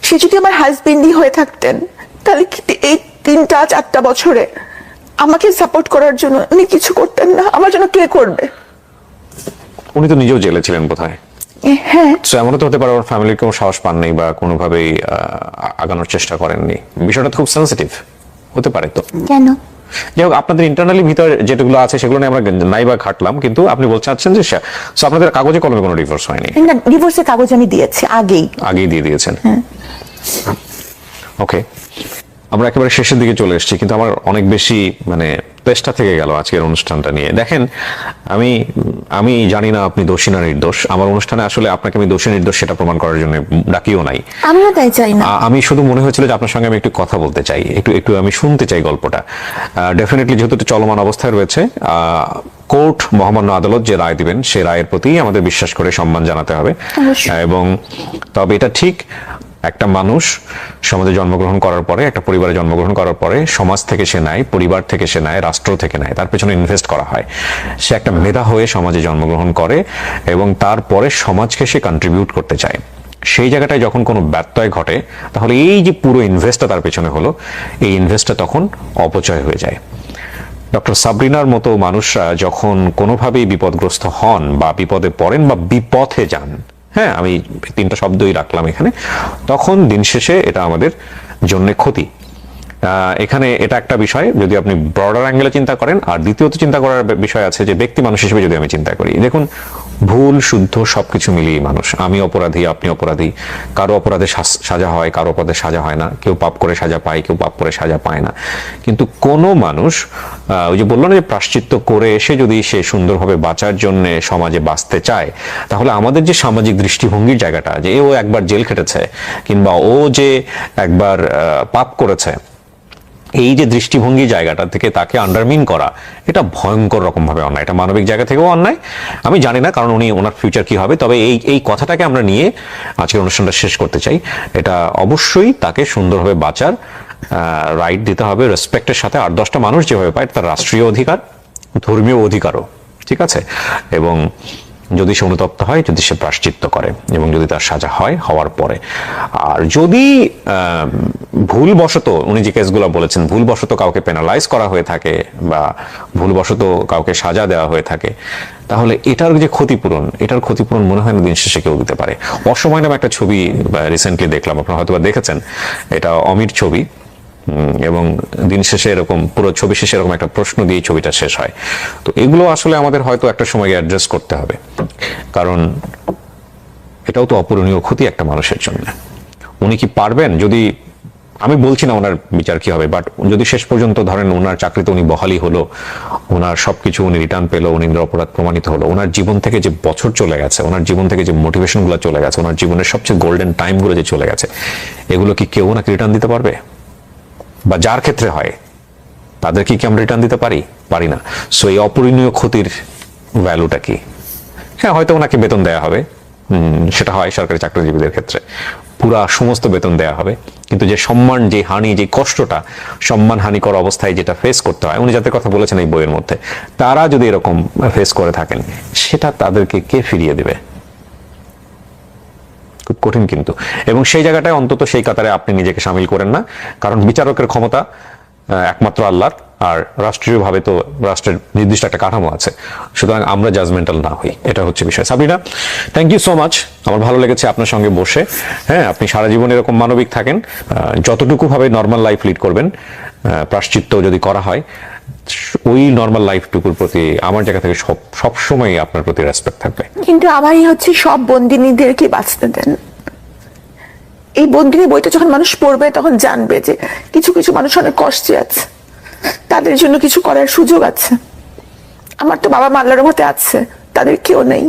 সে যদি আমার হাজবেন্ডই হয়ে থাকতেন, তাহলে কি এই 3-4টা বছরে আমাকে সাপোর্ট করার জন্য উনি কিছু করতেন না? আমার জন্য কে করবে? উনি তো নিজেও জেলে ছিলেন বোধহয়। হ্যাঁ, তো এমনও তো হতে পারে ওর ফ্যামিলির কেউ সাহস পাননি বা কোনোভাবেই আগানোর চেষ্টা করেননি, বিষয়টা তো খুব সেন্সিটিভ হতে পারে। তো কেন? যাই হোক, আপনাদের ইন্টারনালি ভিতরে যেগুলো আছে সেগুলো নিয়ে আমরা নাই বা ঘাটলাম, কিন্তু আপনি বলতে চাচ্ছেন যে so আপনাদের কাগজে কলমে কোনো ডিভোর্স হয়নি? না, ডিভোর্সের কাগজ আমি দিয়েছি আগেই দিয়ে দিয়েছেন। ওকে, আমরা একেবারে শেষের দিকে চলে এসেছি, কিন্তু আমার অনেক বেশি মানে চেষ্টা থেকে গেল আজকের অনুষ্ঠানটা নিয়ে। দেখেন, আমি জানি না আপনি দোষী না নির্দোষ, আমার অনুষ্ঠানে আসলে আপনাকে আমি দোষী নির্দোষ সেটা প্রমাণ করার জন্য ডাকিও নাই। আমিও তাই চাই না। আমি শুধু মনে হয়েছিল যে আপনার সঙ্গে আমি একটু কথা বলতে চাই, একটু আমি শুনতে চাই গল্পটা। ডেফিনেটলি যেহেতু এটা চলমান অবস্থায় রয়েছে, কোর্ট মহামান্য আদালত যে রায় দিবেন সে রায়ের প্রতি আমাদের বিশ্বাস করে সম্মান জানাতে হবে। এবং তবে এটা ঠিক, একটা মানুষ সমাজে জন্মগ্রহণ করার পরে, একটা পরিবারে জন্মগ্রহণ করার পরে, সমাজ থেকে সে নেয়, পরিবার থেকে সে নেয়, রাষ্ট্র থেকে নেয়, তার পেছনে ইনভেস্ট করা হয়। সে একটা মেধা হয়ে সমাজে জন্মগ্রহণ করে এবং তারপরে সমাজকে সে কন্ট্রিবিউট করতে চায়। সেই জায়গাটায় যখন কোনো ব্যত্যয় ঘটে, তাহলে এই যে পুরো ইনভেস্টটা তার পেছনে হলো, এই ইনভেস্টটা তখন অপচয় হয়ে যায়। ডক্টর সাবরিনার মতো মানুষরা যখন কোনোভাবেই বিপদগ্রস্ত হন বা বিপদে পড়েন বা বিপথে যান, হ্যাঁ আমি 3টা শব্দই রাখলাম এখানে, তখন দিন শেষে এটা আমাদের জন্য ক্ষতি। এখানে এটা একটা বিষয় যদি আপনি ব্রডার অ্যাঙ্গেলে চিন্তা করেন, আর দ্বিতীয়ত চিন্তা করার বিষয় আছে যে ব্যক্তি মানুষ হিসেবে যদি আমি চিন্তা করি। দেখুন, ভুল শুদ্ধ সবকিছু মিলিয়ে মানুষ। আমি অপরাধী, আপনি অপরাধী, কারো অপরাধে সাজা হয়, কারো অপরাধে সাজা হয় না, কেউ পাপ করে সাজা পায়, কেউ পাপ করে সাজা পায় না। কিন্তু কোনো মানুষ ওই যে বললো না যে প্রায়শ্চিত্ত করে এসে যদি সে সুন্দরভাবে বাঁচার জন্য সমাজে বাঁচতে চায়, তাহলে আমাদের যে সামাজিক দৃষ্টিভঙ্গির জায়গাটা, যে ও একবার জেল খেটেছে কিংবা ও যে একবার পাপ করেছে, এই যে দৃষ্টিভঙ্গি জায়গাটা থেকে তাকে আন্ডারমিন করা, এটা ভয়ঙ্কর রকম ভাবে অন্যায়, এটা মানবিক জায়গা থেকেও অন্যায়। আমি জানি না কারণ ওনার ফিউচার কি হবে, তবে এই কথাটাকে আমরা নিয়ে আজকের অনুষ্ঠানটা শেষ করতে চাই। এটা অবশ্যই তাকে সুন্দরভাবে বাঁচার রাইট দিতে হবে, রেসপেক্টের সাথে। 8-10টা মানুষ যেভাবে পায়, তার রাষ্ট্রীয় অধিকার, ধর্মীয় অধিকারও, ঠিক আছে। এবং যদি সে অনুতপ্ত হয়, যদি সে প্রায়শ্চিত্ত করে এবং যদি তার সাজা হয়, হওয়ার পরে। আর যদি ভুলবশত, উনি যে কেসগুলো বলেছেন, ভুলবশত কাউকে পেনালাইজ করা হয়ে থাকে বা ভুলবশত কাউকে সাজা দেওয়া হয়ে থাকে, তাহলে এটার যে ক্ষতিপূরণ, এটার ক্ষতিপূরণ মনে হয় না দিন শেষে কেউ দিতে পারে। অসময় নামে একটা ছবি রিসেন্টলি দেখলাম, আপনারা হয়তো দেখেছেন, এটা অমির ছবি, এবং দিন শেষে এরকম পুরো ছবি শেষে এরকম একটা প্রশ্ন দিয়ে ছবিটা শেষ হয়। তো এগুলো আসলে আমাদের হয়তো একটা সময় অ্যাড্রেস করতে হবে, কারণ এটাও তো অপূরণীয় ক্ষতি একটা মানুষের জন্য। উনি কি পারবেন? যদি, আমি বলছি না ওনার বিচার কি হবে, বাট যদি শেষ পর্যন্ত ধরেন ওনার চাকরিতে উনি বহালি হলো, ওনার সবকিছু উনি রিটার্ন পেলো, উনি অপরাধ প্রমাণিত হলো, ওনার জীবন থেকে যে বছর চলে গেছে, ওনার জীবন থেকে যে মোটিভেশন গুলো চলে গেছে, ওনার জীবনের সবচেয়ে গোল্ডেন টাইম গুলো যে চলে গেছে, এগুলো কি কেউ ওনাকে রিটার্ন দিতে পারবে? বা যার ক্ষেত্রে হয় তাদের কি আমরা রিটার্ন দিতে পারি না। সো এই অপূরণীয় ক্ষতির ভ্যালুটা কি? হ্যাঁ, হয়তো ওনাকে বেতন দেওয়া হবে, সেটা হয় সরকারি চাকরিজীবীদের ক্ষেত্রে, পুরা সমস্ত বেতন দেওয়া হবে, কিন্তু যে সম্মান, যে হানি, যে কষ্টটা সম্মান হানিকর অবস্থায় যেটা ফেস করতে হয়, উনি যাদের কথা বলেছেন এই বইয়ের মধ্যে, তারা যদি এরকম ফেস করে থাকেন, সেটা তাদেরকে কে ফিরিয়ে দেবে? খুব কঠিন কিন্তু। এবং সেই জায়গাটায় অন্তত সেই কাতারে আপনি নিজেকে সামিল করেন না, কারণ বিচারকের ক্ষমতা একমাত্র আল্লাহর, আর রাষ্ট্রীয়ভাবে তো রাষ্ট্রের নির্দিষ্ট একটা কাঠামো আছে, সুতরাং আমরা জাজমেন্টাল না হই, এটা হচ্ছে বিষয়। Sabina, thank you so much, আমার ভালো লেগেছে আপনার সঙ্গে বসে। হ্যাঁ, আপনি সারা জীবন এরকম মানবিক থাকেন, যতটুকু ভাবে নর্মাল লাইফ লিড করবেন, প্রায়শ্চিত্ত যদি করা হয়, ওই নর্মাল লাইফটুকুর প্রতি আমার জায়গা থেকে সবসময় আপনার প্রতি রেসপেক্ট থাকবে। কিন্তু আমারই হচ্ছে সব বন্দিনীদেরকে বাঁচতে দেন। এই বন্দিনী বইটা যখন মানুষ পড়বে, তখন জানবে যে কিছু কিছু মানুষ অনেক কষ্টে আছে, তাদের জন্য কিছু করার সুযোগ আছে। আমার তো বাবা মা আল্লাহর রহমতে আছে, তাদের কেউ নেই।